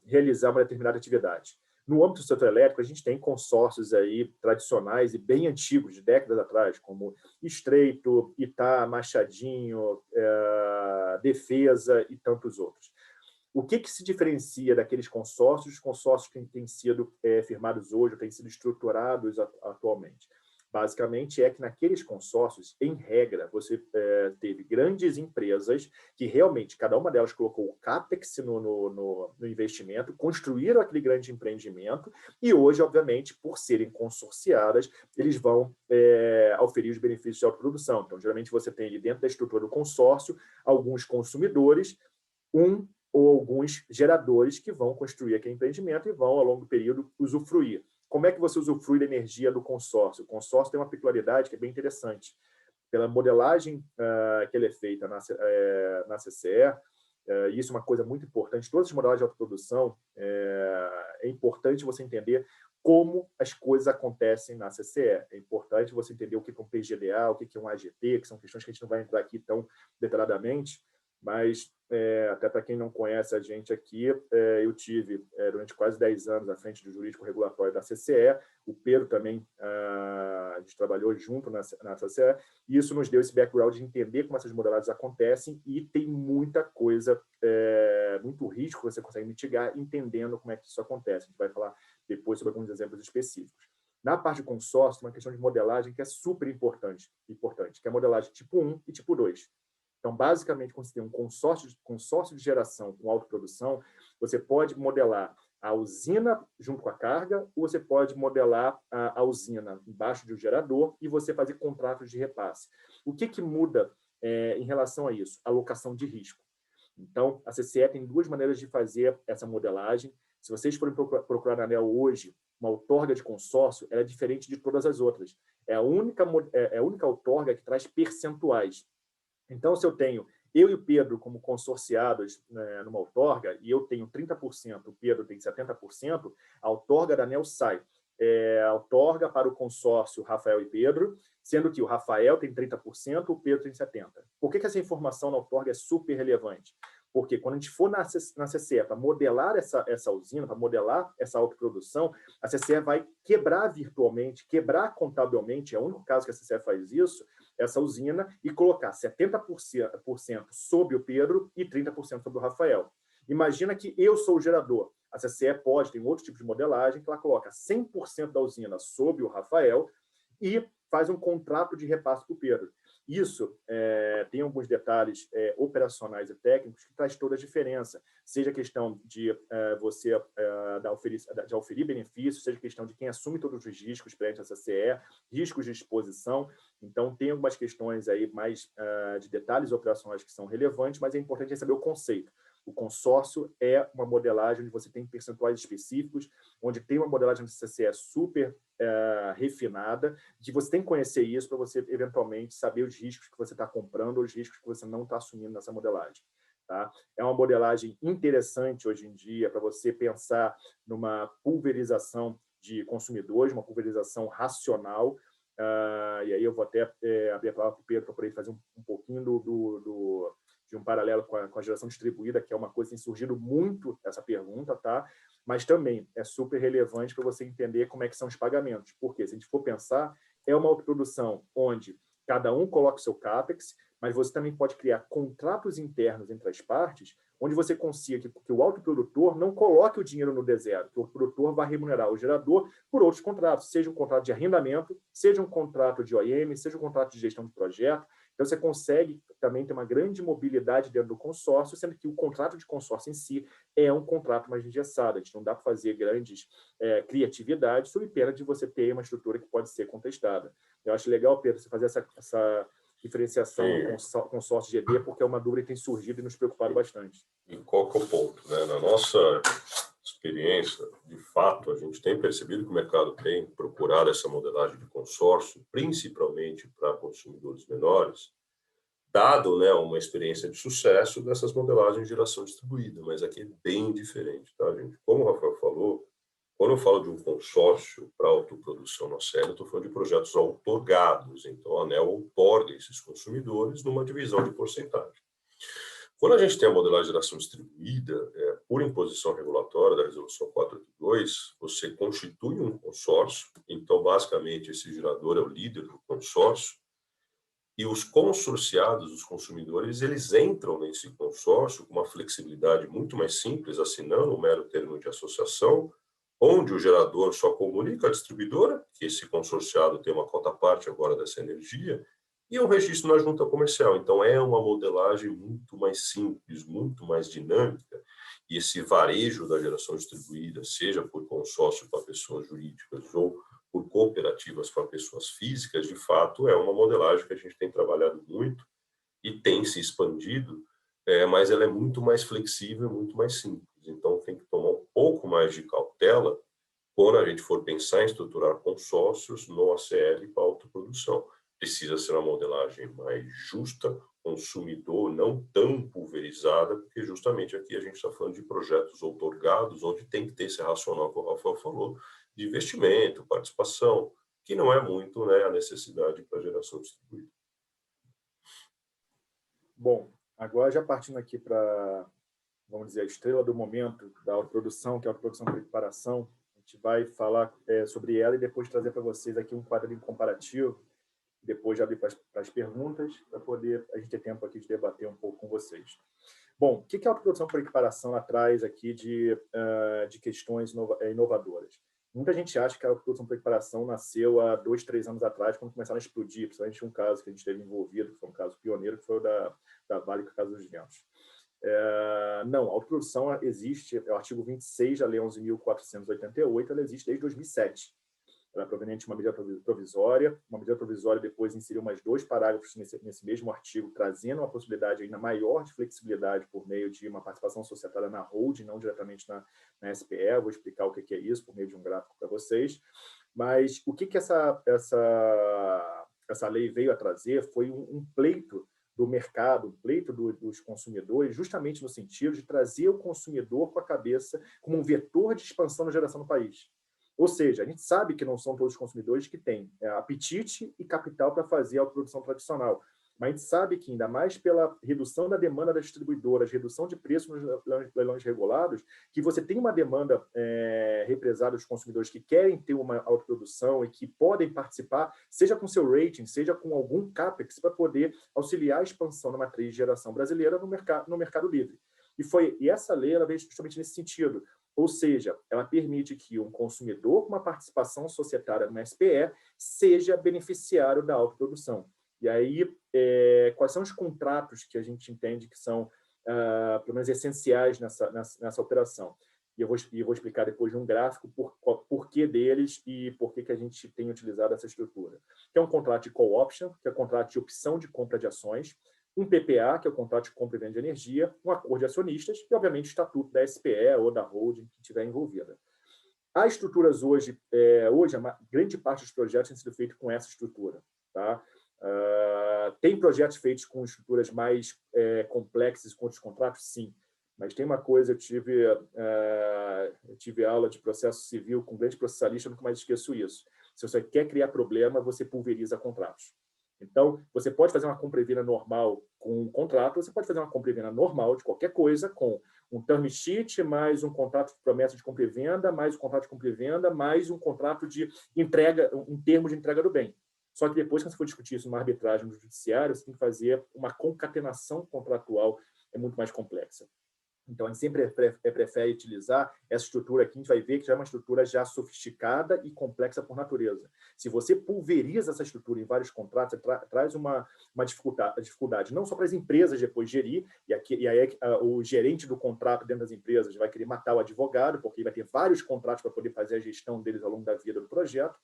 realizar uma determinada atividade. No âmbito do setor elétrico, a gente tem consórcios aí tradicionais e bem antigos, de décadas atrás, como Estreito, Itá, Machadinho, Defesa e tantos outros. O que se diferencia daqueles consórcios, os consórcios que têm sido firmados hoje, ou têm sido estruturados atualmente? Basicamente, é que naqueles consórcios, em regra, você teve grandes empresas que realmente, cada uma delas colocou o CAPEX no investimento, construíram aquele grande empreendimento e hoje, obviamente, por serem consorciadas, eles vão oferir os benefícios de autoprodução. Então, geralmente, você tem ali dentro da estrutura do consórcio alguns consumidores, ou alguns geradores que vão construir aquele empreendimento e vão, ao longo do período, usufruir. Como é que você usufrui da energia do consórcio? O consórcio tem uma peculiaridade que é bem interessante. Pela modelagem que ela é feita na CCE, e isso é uma coisa muito importante, todas as modelagens de autoprodução, é importante você entender como as coisas acontecem na CCE. É importante você entender o que é um PGDA, o que é um AGT, que são questões que a gente não vai entrar aqui tão detalhadamente, mas até para quem não conhece a gente aqui, eu tive durante quase 10 anos à frente do jurídico regulatório da CCE, o Pedro também, a gente trabalhou junto na CCE, e isso nos deu esse background de entender como essas modelagens acontecem e tem muita coisa, muito risco que você consegue mitigar entendendo como é que isso acontece. A gente vai falar depois sobre alguns exemplos específicos. Na parte de consórcio, uma questão de modelagem que é super importante, que é a modelagem tipo 1 e tipo 2. Então, basicamente, quando você tem um consórcio de geração com autoprodução, você pode modelar a usina junto com a carga, ou você pode modelar a usina embaixo de um gerador e você fazer contratos de repasse. O que muda em relação a isso? Alocação de risco. Então, a CCE tem 2 maneiras de fazer essa modelagem. Se vocês forem procurar na ANEEL hoje, uma outorga de consórcio, ela é diferente de todas as outras. É a única outorga que traz percentuais. Então, se eu tenho eu e o Pedro como consorciados numa outorga, e eu tenho 30%, o Pedro tem 70%, a outorga da ANEEL sai. A outorga para o consórcio Rafael e Pedro, sendo que o Rafael tem 30%, o Pedro tem 70%. Por que essa informação na outorga é super relevante? Porque quando a gente for na CCE para modelar essa usina, para modelar essa autoprodução, a CCE vai quebrar virtualmente, quebrar contabilmente, é o único caso que a CCE faz isso, essa usina, e colocar 70% sobre o Pedro e 30% sobre o Rafael. Imagina que eu sou o gerador. A CCE tem outro tipo de modelagem, que ela coloca 100% da usina sobre o Rafael e faz um contrato de repasse para o Pedro. Isso tem alguns detalhes operacionais e técnicos que traz toda a diferença, seja a questão de você de oferir benefícios, seja a questão de quem assume todos os riscos perante a CCE, riscos de exposição. Então, tem algumas questões aí mais de detalhes operacionais que são relevantes, mas é importante saber o conceito. O consórcio é uma modelagem onde você tem percentuais específicos, onde tem uma modelagem de CCE super refinada, que você tem que conhecer isso para você, eventualmente, saber os riscos que você está comprando ou os riscos que você não está assumindo nessa modelagem. Tá? É uma modelagem interessante hoje em dia para você pensar numa pulverização de consumidores, uma pulverização racional. E aí eu vou até abrir a palavra para o Pedro para poder fazer um pouquinho de um paralelo com a geração distribuída, que é uma coisa que tem surgido muito essa pergunta, tá? Mas também é super relevante para você entender como é que são os pagamentos. Porque, se a gente for pensar, é uma autoprodução onde cada um coloca o seu CAPEX, mas você também pode criar contratos internos entre as partes, onde você consiga que o autoprodutor não coloque o dinheiro no deserto, que o produtor vai remunerar o gerador por outros contratos, seja um contrato de arrendamento, seja um contrato de OIM, seja um contrato de gestão de projeto. Então, você consegue também ter uma grande mobilidade dentro do consórcio, sendo que o contrato de consórcio em si é um contrato mais engessado. A gente não dá para fazer grandes criatividades sob pena de você ter uma estrutura que pode ser contestada. Eu acho legal, Pedro, você fazer essa diferenciação do consórcio GD, porque é uma dúvida que tem surgido e nos preocupado bastante. E qual que é o ponto, né? Na nossa experiência, de fato, a gente tem percebido que o mercado tem procurado essa modelagem de consórcio, principalmente para consumidores menores, dado, né, uma experiência de sucesso dessas modelagens de geração distribuída, mas aqui é bem diferente, tá, gente? Como o Rafael falou, quando eu falo de um consórcio para autoprodução na série, eu estou falando de projetos outorgados, então a ANEEL outorga esses consumidores numa divisão de porcentagem. Quando a gente tem a modelagem de geração distribuída, por imposição regulatória da Resolução 482, você constitui um consórcio, então, basicamente, esse gerador é o líder do consórcio, e os consorciados, os consumidores, eles entram nesse consórcio com uma flexibilidade muito mais simples, assinando um mero termo de associação, onde o gerador só comunica à distribuidora que esse consorciado tem uma cota parte agora dessa energia, e um registro na junta comercial. Então, é uma modelagem muito mais simples, muito mais dinâmica, e esse varejo da geração distribuída, seja por consórcio para pessoas jurídicas ou por cooperativas para pessoas físicas, de fato, é uma modelagem que a gente tem trabalhado muito e tem se expandido, mas ela é muito mais flexível, muito mais simples. Então, tem que tomar um pouco mais de cautela quando a gente for pensar em estruturar consórcios no ACL para autoprodução. Precisa ser uma modelagem mais justa, consumidor, não tão pulverizada, porque justamente aqui a gente está falando de projetos outorgados, onde tem que ter esse racional que o Rafael falou, de investimento, participação, que não é muito, né, a necessidade para a geração distribuída. Bom, agora já partindo aqui para, vamos dizer, a estrela do momento da autoprodução, que é a autoprodução por equiparação, a gente vai falar sobre ela e depois trazer para vocês aqui um quadrinho comparativo, depois de abrir para as perguntas, para poder a gente ter tempo aqui de debater um pouco com vocês. Bom, o que a autoprodução por equiparação ela traz aqui de questões inovadoras? Muita gente acha que a autoprodução por equiparação nasceu há 2, 3 anos atrás, quando começaram a explodir, principalmente um caso que a gente teve envolvido, que foi um caso pioneiro, que foi o da Vale, que é o caso dos ventos. Não, a autoprodução existe, é o artigo 26 da Lei 11.488, ela existe desde 2007. Ela é proveniente de uma medida provisória. Uma medida provisória depois inseriu mais 2 parágrafos nesse mesmo artigo, trazendo uma possibilidade ainda maior de flexibilidade por meio de uma participação societária na holding, não diretamente na SPE. Eu vou explicar o que é isso por meio de um gráfico para vocês. Mas o que essa lei veio a trazer foi um pleito do mercado, um pleito dos consumidores, justamente no sentido de trazer o consumidor com a cabeça como um vetor de expansão na geração do país. Ou seja, a gente sabe que não são todos os consumidores que têm apetite e capital para fazer a produção tradicional, mas a gente sabe que, ainda mais pela redução da demanda das distribuidoras, redução de preço nos leilões regulados, que você tem uma demanda represada dos consumidores que querem ter uma autoprodução e que podem participar, seja com seu rating, seja com algum CAPEX, para poder auxiliar a expansão da matriz de geração brasileira no mercado livre. E essa lei ela veio justamente nesse sentido. Ou seja, ela permite que um consumidor com uma participação societária no SPE seja beneficiário da autoprodução. E aí, quais são os contratos que a gente entende que são, pelo menos, essenciais nessa operação? E eu vou explicar depois de um gráfico por que deles e por que a gente tem utilizado essa estrutura. Que é um contrato de call option, que é um contrato de opção de compra de ações. um PPA, que é o contrato de compra e venda de energia, um acordo de acionistas e, obviamente, o estatuto da SPE ou da holding que estiver envolvida. As estruturas hoje a grande parte dos projetos tem sido feito com essa estrutura. Tá? Tem projetos feitos com estruturas mais complexas, com outros contratos? Sim. Mas tem uma coisa, eu tive aula de processo civil com grandes processalistas, eu nunca mais esqueço isso. Se você quer criar problema, você pulveriza contratos. Então, você pode fazer uma compra e venda normal com um contrato, você pode fazer uma compra e venda normal de qualquer coisa com um term sheet, mais um contrato de promessa de compra e venda, mais um contrato de compra e venda, mais um contrato de entrega, um termo de entrega do bem. Só que depois, quando você for discutir isso numa arbitragem no judiciário, você tem que fazer uma concatenação contratual, é muito mais complexa. Então, a gente sempre prefere utilizar essa estrutura aqui, a gente vai ver que já é uma estrutura já sofisticada e complexa por natureza. Se você pulveriza essa estrutura em vários contratos, você traz uma dificuldade, não só para as empresas depois gerir, e aí o gerente do contrato dentro das empresas vai querer matar o advogado, porque vai ter vários contratos para poder fazer a gestão deles ao longo da vida do projeto,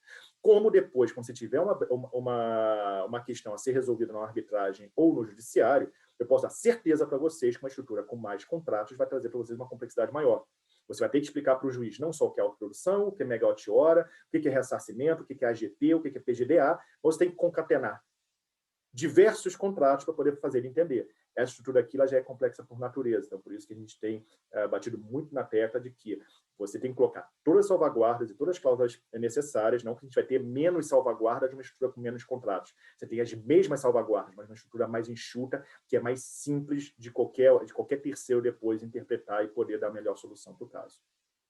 como depois, quando você tiver uma questão a ser resolvida na arbitragem ou no judiciário, eu posso dar certeza para vocês que uma estrutura com mais contratos vai trazer para vocês uma complexidade maior. Você vai ter que explicar para o juiz não só o que é autoprodução, o que é megawatt-hora, o que é ressarcimento, o que é AGT, o que é PGDA, você tem que concatenar diversos contratos para poder fazer ele entender. Essa estrutura aqui ela já é complexa por natureza, então por isso que a gente tem batido muito na tecla de que você tem que colocar todas as salvaguardas e todas as cláusulas necessárias, não que a gente vai ter menos salvaguardas de uma estrutura com menos contratos. Você tem as mesmas salvaguardas, mas uma estrutura mais enxuta, que é mais simples de qualquer terceiro depois interpretar e poder dar a melhor solução para o caso.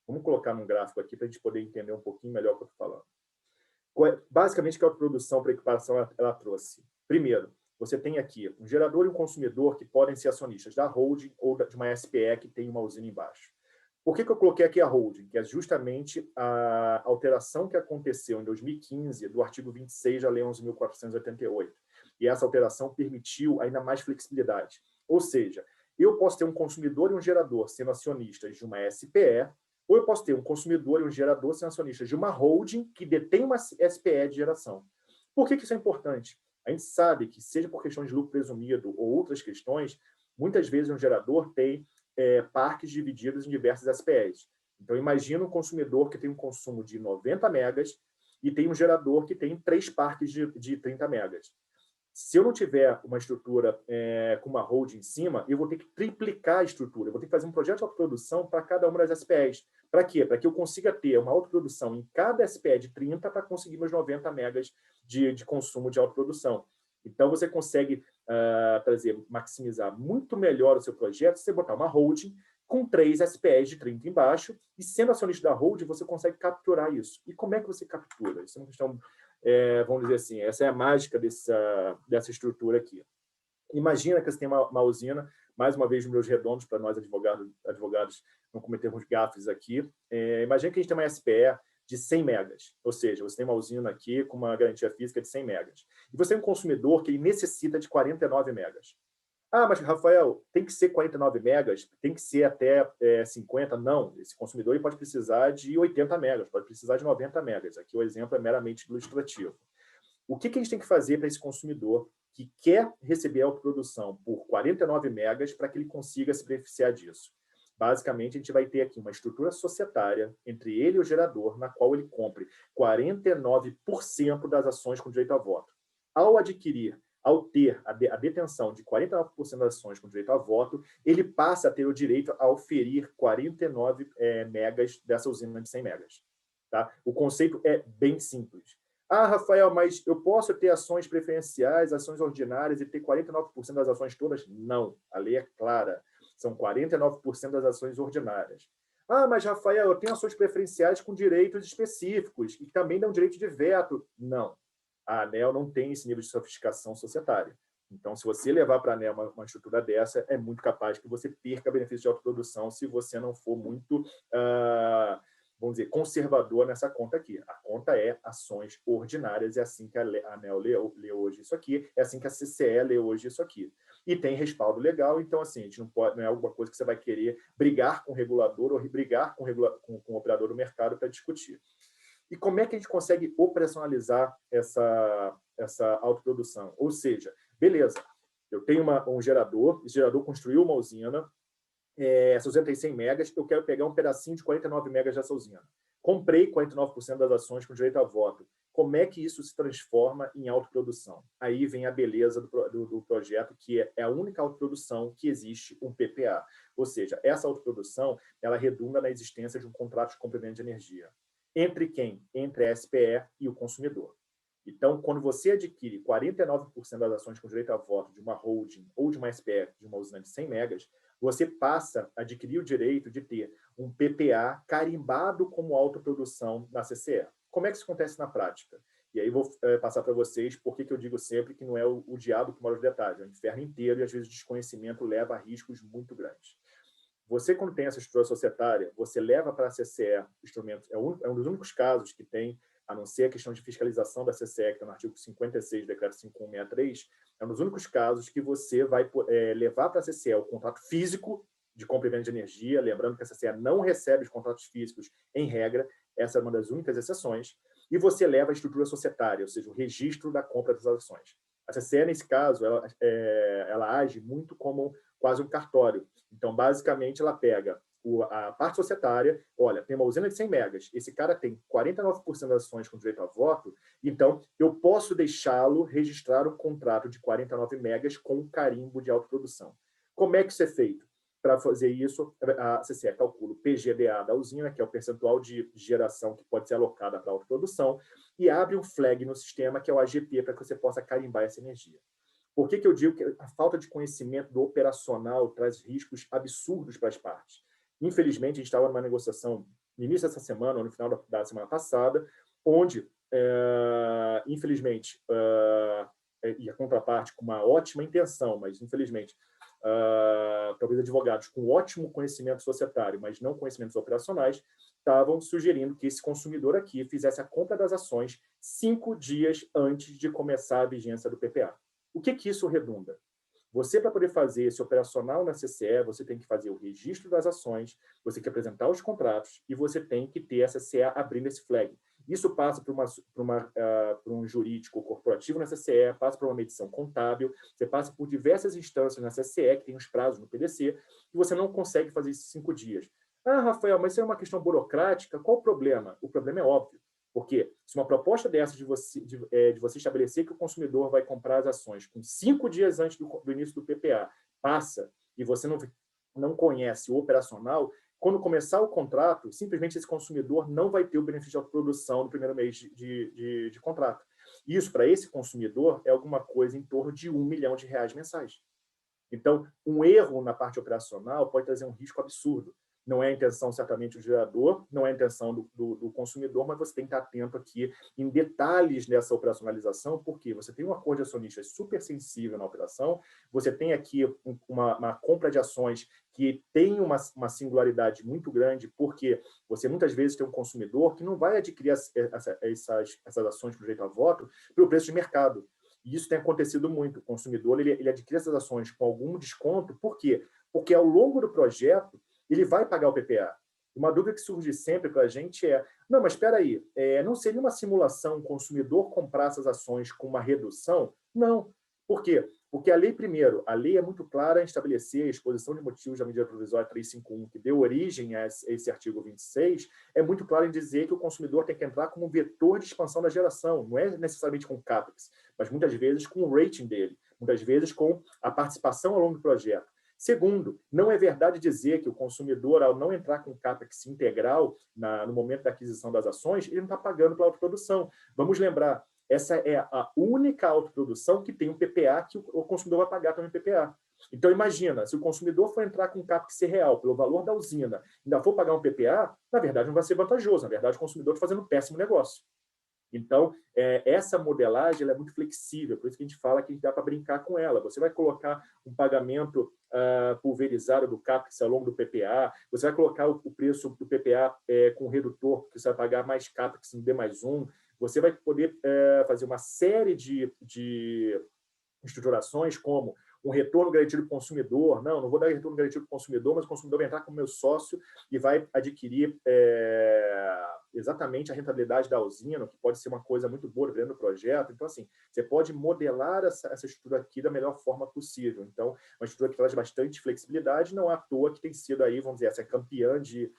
Vamos colocar num gráfico aqui para a gente poder entender um pouquinho melhor o que eu estou falando. Basicamente, que a autoprodução para equiparação ela trouxe? Primeiro, você tem aqui um gerador e um consumidor que podem ser acionistas da holding ou de uma SPE que tem uma usina embaixo. Por que eu coloquei aqui a holding? Que é justamente a alteração que aconteceu em 2015 do artigo 26 da Lei 11.488. E essa alteração permitiu ainda mais flexibilidade. Ou seja, eu posso ter um consumidor e um gerador sendo acionistas de uma SPE, ou eu posso ter um consumidor e um gerador sendo acionistas de uma holding que detém uma SPE de geração. Por que isso é importante? A gente sabe que, seja por questão de lucro presumido ou outras questões, muitas vezes um gerador tem parques divididos em diversas SPEs. Então, imagina um consumidor que tem um consumo de 90 megas e tem um gerador que tem 3 parques de 30 megas. Se eu não tiver uma estrutura com uma holding em cima, eu vou ter que triplicar a estrutura. Eu vou ter que fazer um projeto de autoprodução para cada uma das SPEs. Para quê? Para que eu consiga ter uma autoprodução em cada SPE de 30 para conseguir meus 90 megas de consumo de autoprodução. Então, você consegue maximizar muito melhor o seu projeto se você botar uma holding com 3 SPEs de 30 embaixo, e sendo acionista da holding, você consegue capturar isso. E como é que você captura? Isso é uma questão, vamos dizer assim, essa é a mágica dessa estrutura aqui. Imagina que você tem uma usina, mais uma vez, números redondos para nós advogados não cometermos gafes aqui. Imagina que a gente tem uma SPE de 100 megas, ou seja, você tem uma usina aqui com uma garantia física de 100 megas. E você é um consumidor que ele necessita de 49 megas. Ah, mas, Rafael, tem que ser 49 megas? Tem que ser até 50? Não, esse consumidor ele pode precisar de 80 megas, pode precisar de 90 megas. Aqui o exemplo é meramente ilustrativo. O que a gente tem que fazer para esse consumidor que quer receber a autoprodução por 49 megas para que ele consiga se beneficiar disso? Basicamente, a gente vai ter aqui uma estrutura societária entre ele e o gerador, na qual ele compre 49% das ações com direito a voto. Ao ter a detenção de 49% das ações com direito a voto, ele passa a ter o direito a oferir 49 megas dessa usina de 100 megas. Tá? O conceito é bem simples. Ah, Rafael, mas eu posso ter ações preferenciais, ações ordinárias e ter 49% das ações todas? Não, a lei é clara. São 49% das ações ordinárias. Ah, mas, Rafael, eu tenho ações preferenciais com direitos específicos e também dão direito de veto. Não. A ANEEL não tem esse nível de sofisticação societária. Então, se você levar para a ANEEL uma estrutura dessa, é muito capaz que você perca benefício de autoprodução se você não for muito, vamos dizer, conservador nessa conta aqui. A conta é ações ordinárias, é assim que a ANEEL lê hoje isso aqui, é assim que a CCE lê hoje isso aqui. E tem respaldo legal, então, assim, a gente não é alguma coisa que você vai querer brigar com o regulador ou brigar com o operador do mercado para discutir. E como é que a gente consegue operacionalizar essa autoprodução? Ou seja, beleza, Eu tenho um gerador, esse gerador construiu uma usina, essa usina tem 100 megas, eu quero pegar um pedacinho de 49 megas dessa usina. Comprei 49% das ações com direito a voto. Como é que isso se transforma em autoprodução? Aí vem a beleza do projeto, que é a única autoprodução que existe um PPA. Ou seja, essa autoprodução ela redunda na existência de um contrato de complemento de energia. Entre quem? Entre a SPE e o consumidor. Então, quando você adquire 49% das ações com direito a voto de uma holding ou de uma SPE, de uma usina de 100 megas, você passa a adquirir o direito de ter um PPA carimbado como autoprodução na CCE. Como é que isso acontece na prática? E aí vou passar para vocês por que eu digo sempre que não é o diabo que mora nos detalhes, é o inferno inteiro e às vezes o desconhecimento leva a riscos muito grandes. Você, quando tem essa estrutura societária, você leva para a CCE instrumentos, é um dos únicos casos que tem, a não ser a questão de fiscalização da CCE, que está no artigo 56 do decreto 5163, é um dos únicos casos que você vai levar para a CCE o contrato físico de compra e venda de energia, lembrando que a CCE não recebe os contratos físicos em regra, essa é uma das únicas exceções, e você leva a estrutura societária, ou seja, o registro da compra das ações. A CCE, nesse caso, ela age muito como quase um cartório. Então, basicamente, ela pega a parte societária, olha, tem uma usina de 100 megas, esse cara tem 49% das ações com direito a voto, então eu posso deixá-lo registrar um contrato de 49 megas com um carimbo de autoprodução. Como é que isso é feito? Para fazer isso, a CCE calcula o PGDA da usina, que é o percentual de geração que pode ser alocada para a autoprodução, e abre um flag no sistema, que é o AGP, para que você possa carimbar essa energia. Por que eu digo que a falta de conhecimento do operacional traz riscos absurdos para as partes? Infelizmente, a gente estava numa negociação no início dessa semana, ou no final da semana passada, onde, infelizmente, e a contraparte com uma ótima intenção, mas, infelizmente, talvez advogados com ótimo conhecimento societário, mas não conhecimentos operacionais, estavam sugerindo que esse consumidor aqui fizesse a compra das ações 5 dias antes de começar a vigência do PPA. O que isso redunda? Você, para poder fazer esse operacional na CCE, você tem que fazer o registro das ações, você tem que apresentar os contratos e você tem que ter a CCE abrindo esse flag. Isso passa por um jurídico corporativo na CCE, passa por uma medição contábil, você passa por diversas instâncias na CCE, que tem os prazos no PDC, e você não consegue fazer isso em 5 dias. Ah, Rafael, mas isso é uma questão burocrática, qual o problema? O problema é óbvio. Porque se uma proposta dessa de você estabelecer que o consumidor vai comprar as ações com 5 dias antes do início do PPA passa e você não conhece o operacional, quando começar o contrato, simplesmente esse consumidor não vai ter o benefício de autoprodução no primeiro mês de contrato. Isso, para esse consumidor, é alguma coisa em torno de R$1 milhão mensais. Então, um erro na parte operacional pode trazer um risco absurdo. Não é a intenção, certamente, do gerador, não é a intenção do consumidor, mas você tem que estar atento aqui em detalhes dessa operacionalização, porque você tem um acordo de acionistas super sensível na operação, você tem aqui uma compra de ações que tem uma singularidade muito grande, porque você muitas vezes tem um consumidor que não vai adquirir essas ações com direito a voto pelo preço de mercado. E isso tem acontecido muito. O consumidor ele adquire essas ações com algum desconto. Por quê? Porque ao longo do projeto, ele vai pagar o PPA. Uma dúvida que surge sempre para a gente não, mas espera aí, não seria uma simulação o consumidor comprar essas ações com uma redução? Não. Por quê? Porque a lei é muito clara em estabelecer a exposição de motivos da medida provisória 351, que deu origem a esse artigo 26, é muito clara em dizer que o consumidor tem que entrar como um vetor de expansão da geração, não é necessariamente com o CAPEX, mas muitas vezes com o rating dele, muitas vezes com a participação ao longo do projeto. Segundo, não é verdade dizer que o consumidor, ao não entrar com CAPEX integral no momento da aquisição das ações, ele não está pagando pela autoprodução. Vamos lembrar, essa é a única autoprodução que tem um PPA que o consumidor vai pagar também PPA. Então, imagina, se o consumidor for entrar com CAPEX real pelo valor da usina, ainda for pagar um PPA, na verdade não vai ser vantajoso, na verdade o consumidor está fazendo um péssimo negócio. Então, essa modelagem ela é muito flexível, por isso que a gente fala que dá para brincar com ela. Você vai colocar um pagamento pulverizado do CAPEX ao longo do PPA, você vai colocar o preço do PPA com redutor, porque você vai pagar mais CAPEX no D+1, você vai poder fazer uma série de estruturações, como um retorno garantido para o consumidor. Não vou dar retorno garantido para o consumidor, mas o consumidor vai entrar como meu sócio e vai adquirir exatamente a rentabilidade da usina, que pode ser uma coisa muito boa dentro do projeto. Então, assim, você pode modelar essa estrutura aqui da melhor forma possível. Então, uma estrutura que traz bastante flexibilidade, não é à toa que tem sido aí, vamos dizer, essa campeã de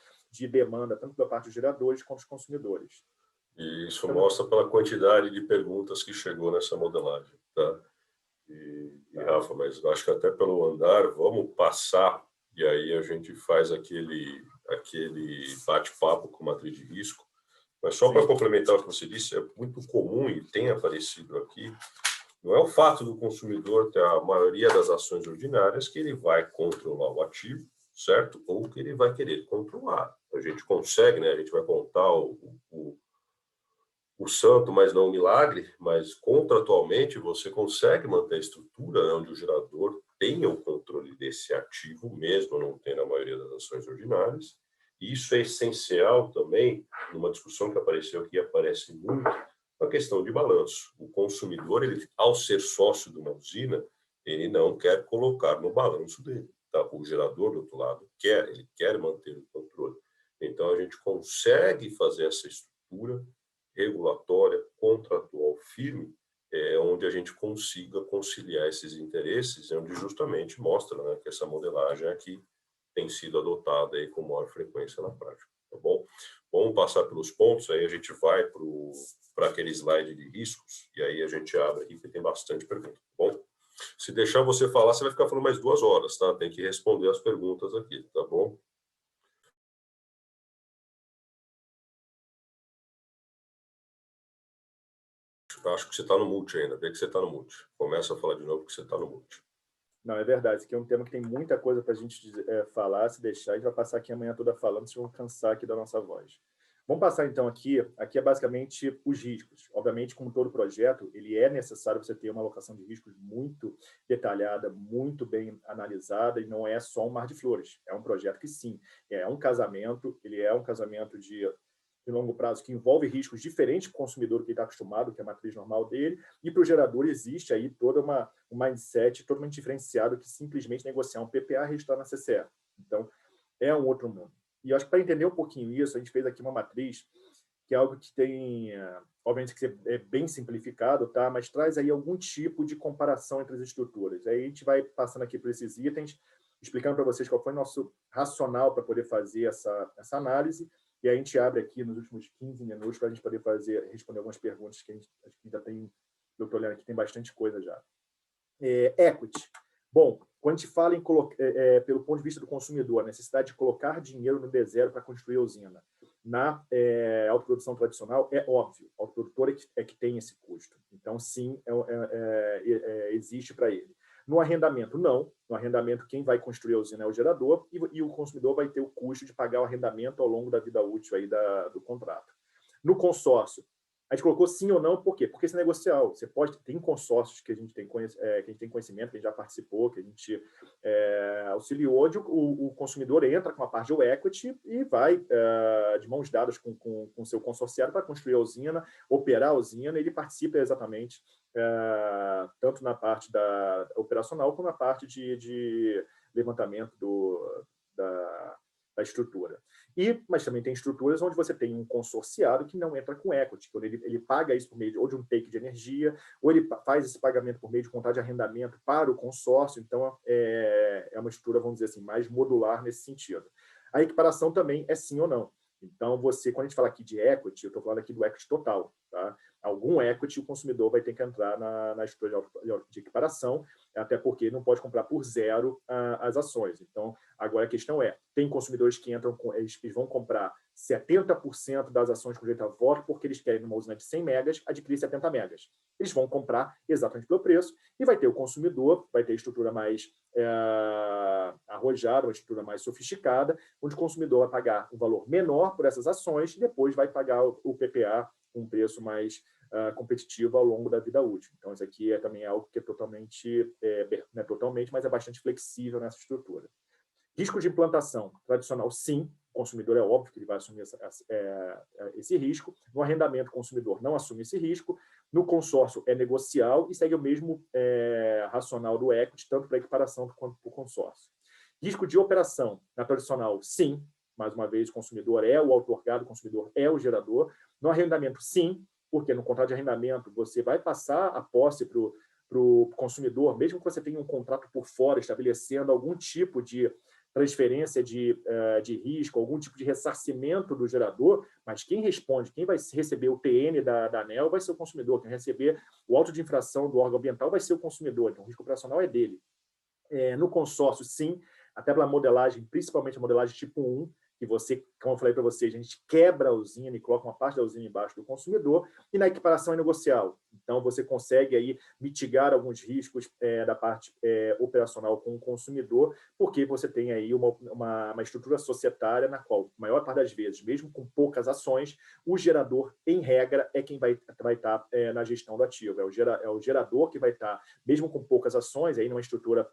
demanda, tanto da parte dos geradores quanto dos consumidores. E isso mostra pela quantidade de perguntas que chegou nessa modelagem, tá? E Rafa, mas acho que até pelo andar, vamos passar, e aí a gente faz aquele bate-papo com matriz de risco. Mas só para complementar o que você disse, é muito comum e tem aparecido aqui, não é o fato do consumidor ter a maioria das ações ordinárias que ele vai controlar o ativo, certo? Ou que ele vai querer controlar. A gente consegue, né? A gente vai contar o santo, mas não o milagre, mas contratualmente você consegue manter a estrutura, né, onde o gerador tenha o controle desse ativo, mesmo não tendo a maioria das ações ordinárias. E isso é essencial também, numa discussão que apareceu aqui, aparece muito, a questão de balanço. O consumidor, ele, ao ser sócio de uma usina, ele não quer colocar no balanço dele. Tá? O gerador, do outro lado, ele quer manter o controle. Então, a gente consegue fazer essa estrutura regulatória, contratual firme, onde a gente consiga conciliar esses interesses, onde justamente mostra, né, que essa modelagem aqui tem sido adotada aí com maior frequência na prática. Tá bom? Vamos passar pelos pontos, aí a gente vai para aquele slide de riscos, e aí a gente abre aqui, porque tem bastante pergunta. Tá bom? Se deixar você falar, você vai ficar falando mais 2 horas, tá? Tem que responder as perguntas aqui, tá bom? Acho que você está no mute ainda, vê que você está no mute. Começa a falar de novo que você está no mute. Não, é verdade. Esse aqui é um tema que tem muita coisa para a gente falar, se deixar. A gente vai passar aqui amanhã toda falando, vocês vão cansar aqui da nossa voz. Vamos passar, então, aqui. Aqui é basicamente os riscos. Obviamente, como todo projeto, ele é necessário você ter uma alocação de riscos muito detalhada, muito bem analisada, e não é só um mar de flores. É um projeto que, sim, é um casamento, ele é um casamento de longo prazo, que envolve riscos diferentes para o consumidor que está acostumado, que é a matriz normal dele, e para o gerador existe aí toda um mindset totalmente diferenciado que simplesmente negociar um PPA registrado na CCE. Então, é um outro mundo. E acho que para entender um pouquinho isso, a gente fez aqui uma matriz que é algo que tem, obviamente, que é bem simplificado, tá? Mas traz aí algum tipo de comparação entre as estruturas. Aí a gente vai passando aqui por esses itens, explicando para vocês qual foi o nosso racional para poder fazer essa análise. E a gente abre aqui nos últimos 15 minutos para a gente poder responder algumas perguntas que a gente ainda tem. Eu estou olhando aqui, tem bastante coisa já. Equity. Bom, quando a gente fala pelo ponto de vista do consumidor, a necessidade de colocar dinheiro no D0 para construir a usina, na autoprodução tradicional, é óbvio, o autoprodutor é que tem esse custo. Então, sim, existe para ele. No arrendamento, não. No arrendamento, quem vai construir a usina é o gerador e o consumidor vai ter o custo de pagar o arrendamento ao longo da vida útil aí do contrato. No consórcio, a gente colocou sim ou não, por quê? Porque isso é negocial. Você tem consórcios que a gente tem conhecimento, que a gente já participou, que a gente auxiliou, onde o consumidor entra com uma parte do equity e vai de mãos dadas com o seu consorciado para construir a usina, operar a usina, e ele participa exatamente tanto na parte da operacional como na parte de levantamento da estrutura. Mas também tem estruturas onde você tem um consorciado que não entra com equity, quando ele paga isso por meio ou de um take de energia, ou ele faz esse pagamento por meio de contrato de arrendamento para o consórcio. Então, é uma estrutura, vamos dizer assim, mais modular nesse sentido. A equiparação também é sim ou não. Então, quando a gente fala aqui de equity, eu estou falando aqui do equity total, tá? Algum equity o consumidor vai ter que entrar na estrutura de equiparação, até porque não pode comprar por zero as ações. Então, agora a questão tem consumidores que entram, eles vão comprar 70% das ações com direito a voto porque eles querem, numa usina de 100 megas, adquirir 70 megas. Eles vão comprar exatamente pelo preço e vai ter o consumidor, vai ter a estrutura mais arrojada, uma estrutura mais sofisticada, onde o consumidor vai pagar um valor menor por essas ações e depois vai pagar o PPA com um preço mais competitivo ao longo da vida útil. Então, isso aqui também algo que é totalmente, não é totalmente, mas é bastante flexível nessa estrutura. Risco de implantação tradicional, sim. consumidor é óbvio que ele vai assumir esse risco. No arrendamento, o consumidor não assume esse risco. No consórcio, é negocial e segue o mesmo racional do equity, tanto para a equiparação quanto para o consórcio. Risco de operação, na tradicional, sim. Mais uma vez, o consumidor é o outorgado, o consumidor é o gerador. No arrendamento, sim, porque no contrato de arrendamento você vai passar a posse para o consumidor, mesmo que você tenha um contrato por fora estabelecendo algum tipo de transferência de risco, algum tipo de ressarcimento do gerador, mas quem responde, quem vai receber o TN da ANEEL vai ser o consumidor, quem receber o auto de infração do órgão ambiental vai ser o consumidor, então o risco operacional é dele. No consórcio, sim, até pela modelagem, principalmente a modelagem tipo 1, que você, como eu falei para vocês, a gente quebra a usina e coloca uma parte da usina embaixo do consumidor, e na equiparação é negocial. Então, você consegue aí mitigar alguns riscos da parte operacional com o consumidor, porque você tem aí uma estrutura societária na qual, a maior parte das vezes, mesmo com poucas ações, o gerador, em regra, é quem vai estar na gestão do ativo. É o gerador que vai estar, mesmo com poucas ações, aí numa estrutura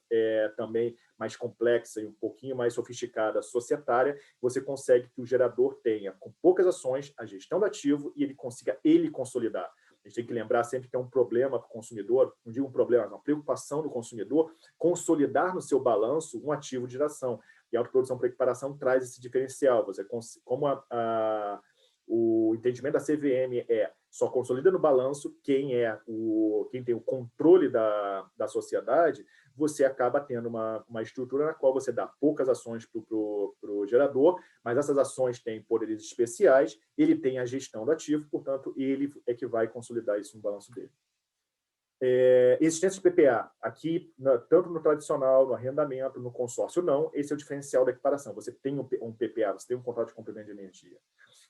também mais complexa e um pouquinho mais sofisticada, societária, você consegue que o gerador tenha, com poucas ações, a gestão do ativo e ele consiga consolidar. A gente tem que lembrar sempre que é um problema para o consumidor, não digo um problema, mas uma preocupação do consumidor, consolidar no seu balanço um ativo de geração. E a autoprodução para equiparação traz esse diferencial. Você, como o entendimento da CVM só consolida no balanço quem tem o controle da sociedade, você acaba tendo uma estrutura na qual você dá poucas ações para o gerador, mas essas ações têm poderes especiais, ele tem a gestão do ativo, portanto, ele é que vai consolidar isso no balanço dele. Existência de PPA, aqui, tanto no tradicional, no arrendamento, no consórcio, não, esse é o diferencial da equiparação. Você tem um PPA, você tem um contrato de complemento de energia.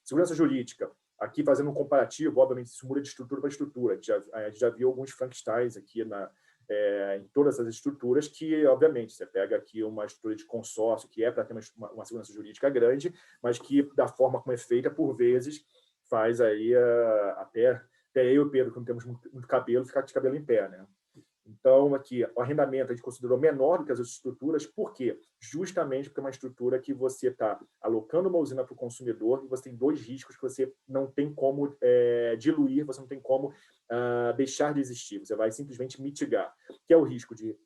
Segurança jurídica, aqui fazendo um comparativo, obviamente isso muda de estrutura para estrutura. A gente já viu alguns Frankensteins aqui em todas as estruturas que, obviamente, você pega aqui uma estrutura de consórcio que é para ter uma segurança jurídica grande, mas que, da forma como é feita, por vezes, faz aí até eu e o Pedro, que não temos muito cabelo, ficar de cabelo em pé, né? Então, aqui, o arrendamento a gente considerou menor do que as outras estruturas, por quê? Justamente porque é uma estrutura que você está alocando uma usina para o consumidor e você tem dois riscos que você não tem como diluir, você não tem como deixar de existir, você vai simplesmente mitigar, que é o risco de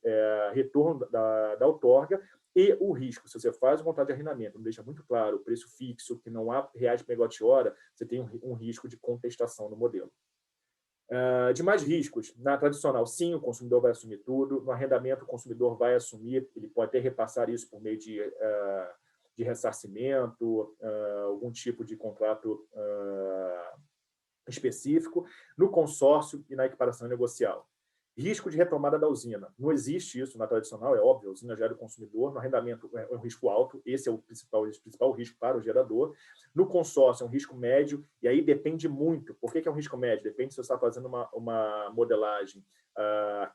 retorno da outorga e o risco, se você faz um contrato de arrendamento, não deixa muito claro o preço fixo, que não há reais por megawatt-hora, você tem um risco de contestação no modelo. Demais riscos, na tradicional, sim, o consumidor vai assumir tudo. No arrendamento, o consumidor vai assumir, ele pode até repassar isso por meio de ressarcimento, algum tipo de contrato específico. No consórcio e na equiparação negocial. Risco de retomada da usina. Não existe isso na tradicional, é óbvio, a usina gera o consumidor. No arrendamento é um risco alto, esse é o principal risco para o gerador. No consórcio é um risco médio, e aí depende muito. Por que é um risco médio? Depende se você está fazendo uma modelagem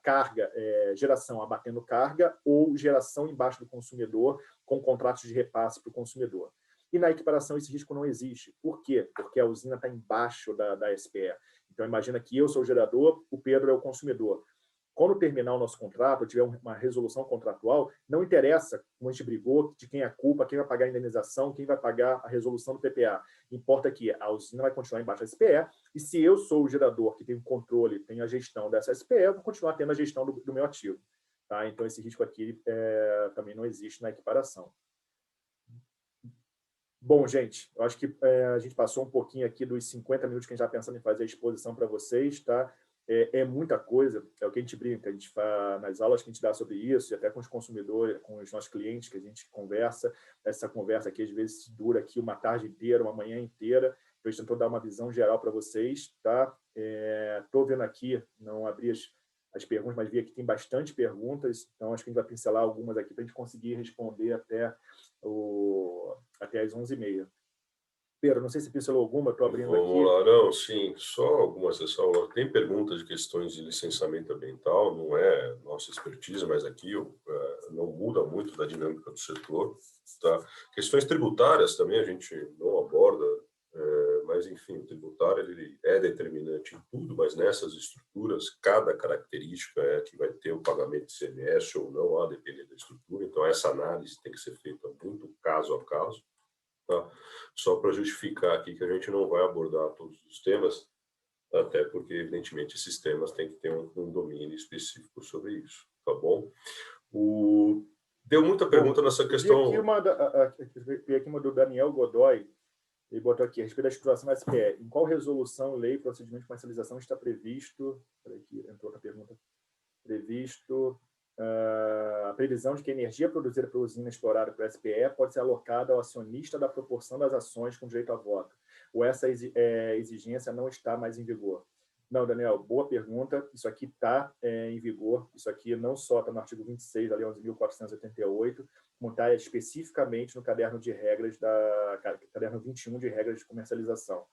carga, geração abatendo carga ou geração embaixo do consumidor com contratos de repasse para o consumidor. E na equiparação esse risco não existe. Por quê? Porque a usina está embaixo da SPE. Então, imagina que eu sou o gerador, o Pedro é o consumidor. Quando terminar o nosso contrato, tiver uma resolução contratual, não interessa, como a gente brigou, de quem é a culpa, quem vai pagar a indenização, quem vai pagar a resolução do PPA. Importa que a usina vai continuar embaixo da SPE, e se eu sou o gerador que tem o controle, tem a gestão dessa SPE, eu vou continuar tendo a gestão do meu ativo. Tá? Então, esse risco aqui também não existe na equiparação. Bom, gente, eu acho que a gente passou um pouquinho aqui dos 50 minutos que a gente está pensando em fazer a exposição para vocês, tá? É muita coisa, é o que a gente brinca, a gente faz nas aulas que a gente dá sobre isso, e até com os consumidores, com os nossos clientes que a gente conversa. Essa conversa aqui, às vezes, dura aqui uma tarde inteira, uma manhã inteira. Eu tentou dar uma visão geral para vocês, tá? Estou vendo aqui, não abri as perguntas, mas vi que tem bastante perguntas, então acho que a gente vai pincelar algumas aqui para a gente conseguir responder até às 11h30. Pedro, não sei se pincelou alguma, estou abrindo aqui. Vamos lá, não, sim, só algumas ressalvas. Tem perguntas de questões de licenciamento ambiental, não é nossa expertise, mas aqui não muda muito da dinâmica do setor. Tá? Questões tributárias também a gente não aborda, mas, enfim, o tributário ele é determinante em tudo, mas nessas estruturas, cada característica é que vai ter o pagamento de ICMS ou não, a depender da estrutura. Então, essa análise tem que ser feita muito caso a caso. tá? Só para justificar aqui que a gente não vai abordar todos os temas, até porque, evidentemente, esses temas têm que ter um domínio específico sobre isso, tá bom? Deu muita pergunta nessa questão... Vi aqui uma do Daniel Godoy, ele botou aqui, a respeito da estruturação da SPE, em qual resolução, lei, procedimento de comercialização está previsto, peraí, aqui entrou outra pergunta, previsto a previsão de que a energia produzida pela usina explorada pelo SPE pode ser alocada ao acionista da proporção das ações com direito a voto, ou essa exigência não está mais em vigor? Não, Daniel, boa pergunta. Isso aqui está em vigor. Isso aqui não só está no artigo 26 da Lei 11.488, como está especificamente no caderno de regras caderno 21 de regras de comercialização.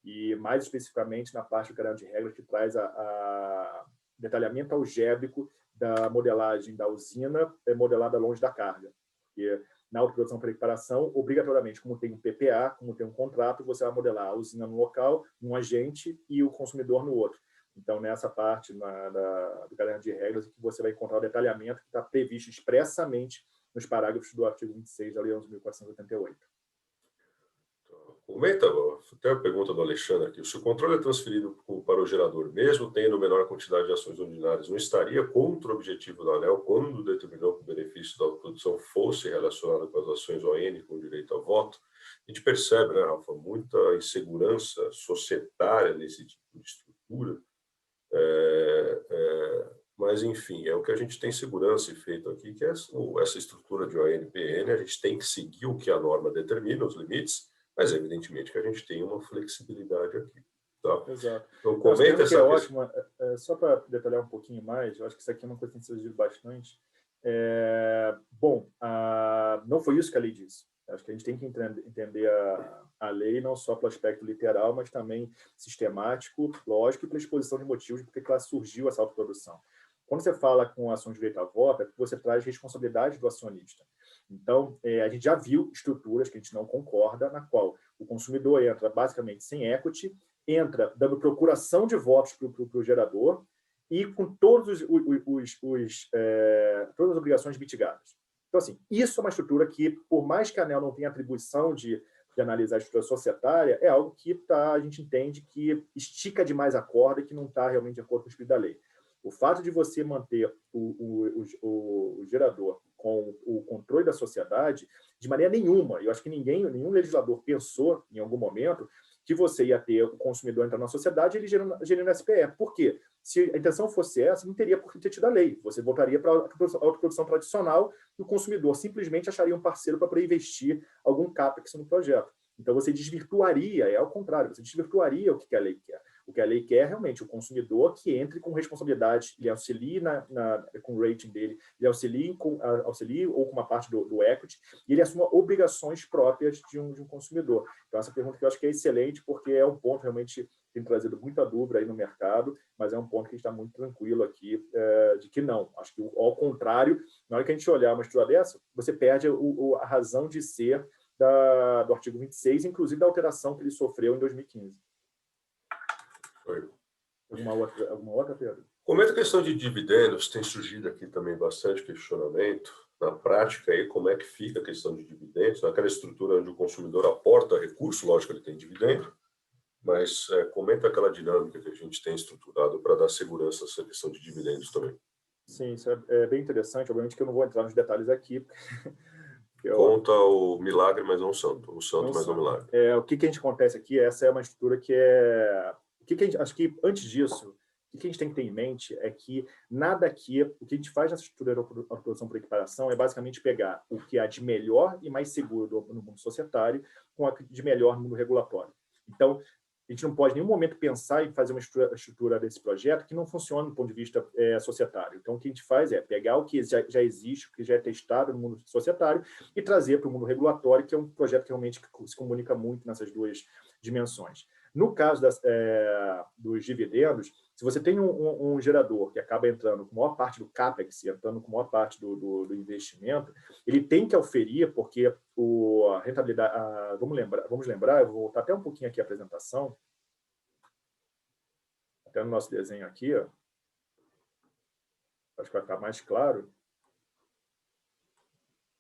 E mais especificamente na parte do caderno de regras que traz a detalhamento algébrico da modelagem da usina modelada longe da carga. Porque na autoprodução por equiparação, obrigatoriamente, como tem um PPA, como tem um contrato, você vai modelar a usina no local, um agente e o consumidor no outro. Então, nessa parte do caderno de regras, que você vai encontrar o detalhamento que está previsto expressamente nos parágrafos do artigo 26 da Lei 11.488. Comenta, até a pergunta do Alexandre aqui, se o controle é transferido para o gerador, mesmo tendo menor quantidade de ações ordinárias, não estaria contra o objetivo da ANEEL quando determinou que o benefício da autoprodução fosse relacionado com as ações ON com direito a voto? A gente percebe, né, Rafa, muita insegurança societária nesse tipo de estrutura, mas, enfim, é o que a gente tem segurança e feito aqui, que é essa estrutura de ON-PN, a gente tem que seguir o que a norma determina, os limites, mas, evidentemente, que a gente tem uma flexibilidade aqui. Tá? Exato. Então, comenta essa questão. Ótima. Só para detalhar um pouquinho mais, eu acho que isso aqui é uma coisa que tem surgido bastante. Não foi isso que a lei disse. Acho que a gente tem que entender a lei não só pelo aspecto literal, mas também sistemático, lógico, e pela exposição de motivos de porque que ela surgiu essa autoprodução. Quando você fala com ação de direito a voto, é porque você traz responsabilidade do acionista. Então, a gente já viu estruturas que a gente não concorda, na qual o consumidor entra basicamente sem equity, entra dando procuração de votos para o gerador e com todas as obrigações mitigadas. Então, assim, isso é uma estrutura que, por mais que a ANEEL não tenha atribuição de analisar a estrutura societária, é algo que a gente entende que estica demais a corda e que não está realmente de acordo com o espírito da lei. O fato de você manter o gerador com o controle da sociedade, de maneira nenhuma, eu acho que nenhum legislador pensou, em algum momento, que você ia ter o consumidor entrar na sociedade e ele gerando SPE. Por quê? Se a intenção fosse essa, não teria por que ter tido a lei. Você voltaria para a autoprodução tradicional e o consumidor simplesmente acharia um parceiro para poder investir algum CAPEX no projeto. Então, você desvirtuaria, ao contrário, você desvirtuaria o que a lei quer. O que a lei quer é realmente o consumidor que entre com responsabilidade, ele auxilie com o rating dele, ele auxilie ou com uma parte do equity, e ele assuma obrigações próprias de um consumidor. Então, essa pergunta que eu acho que é excelente, porque é um ponto realmente que tem trazido muita dúvida aí no mercado, mas é um ponto que a gente está muito tranquilo aqui, de que não. Acho que, ao contrário, na hora que a gente olhar uma estrutura dessa, você perde a razão de ser do artigo 26, inclusive da alteração que ele sofreu em 2015. Foi. Alguma outra, Pedro? Comenta a questão de dividendos, tem surgido aqui também bastante questionamento. Na prática, aí, como é que fica a questão de dividendos? Naquela estrutura onde o consumidor aporta recurso, lógico que ele tem dividendo, mas comenta aquela dinâmica que a gente tem estruturado para dar segurança a essa questão de dividendos também. Sim, isso é bem interessante. Obviamente que eu não vou entrar nos detalhes aqui. Conta o milagre, mas não o santo. O santo, mas não o milagre. O que a gente acontece aqui, essa é uma estrutura que acho que, antes disso, o que a gente tem que ter em mente é que nada aqui, o que a gente faz nessa estrutura de autoprodução por equiparação é basicamente pegar o que há de melhor e mais seguro no mundo societário com o que de melhor no mundo regulatório. Então, a gente não pode em nenhum momento pensar em fazer uma estrutura desse projeto que não funcione do ponto de vista societário. Então, o que a gente faz é pegar o que já existe, o que já é testado no mundo societário e trazer para o mundo regulatório, que é um projeto que realmente se comunica muito nessas duas dimensões. No caso dos dividendos, se você tem um gerador que acaba entrando com a maior parte do CAPEX, entrando com a maior parte do investimento, ele tem que oferir, porque a rentabilidade... Vamos lembrar, eu vou voltar até um pouquinho aqui a apresentação, até no nosso desenho aqui, ó, acho que vai ficar mais claro.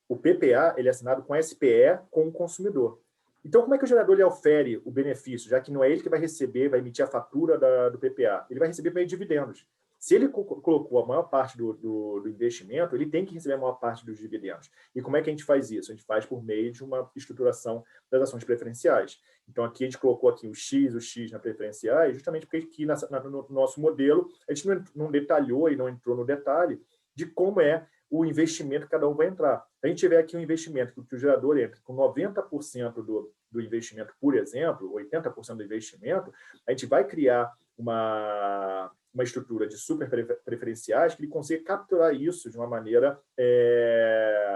O PPA ele é assinado com SPE com o consumidor. Então, como é que o gerador ele ofere o benefício, já que não é ele que vai receber, vai emitir a fatura do PPA? Ele vai receber por meio de dividendos. Se ele colocou a maior parte do investimento, ele tem que receber a maior parte dos dividendos. E como é que a gente faz isso? A gente faz por meio de uma estruturação das ações preferenciais. Então, aqui a gente colocou aqui o X na preferenciais, justamente porque aqui no nosso modelo, a gente não detalhou e não entrou no detalhe de como é o investimento que cada um vai entrar. Se a gente tiver aqui um investimento que o gerador entra com 90% do investimento, por exemplo, 80% do investimento, a gente vai criar uma estrutura de super preferenciais que ele consiga capturar isso de uma maneira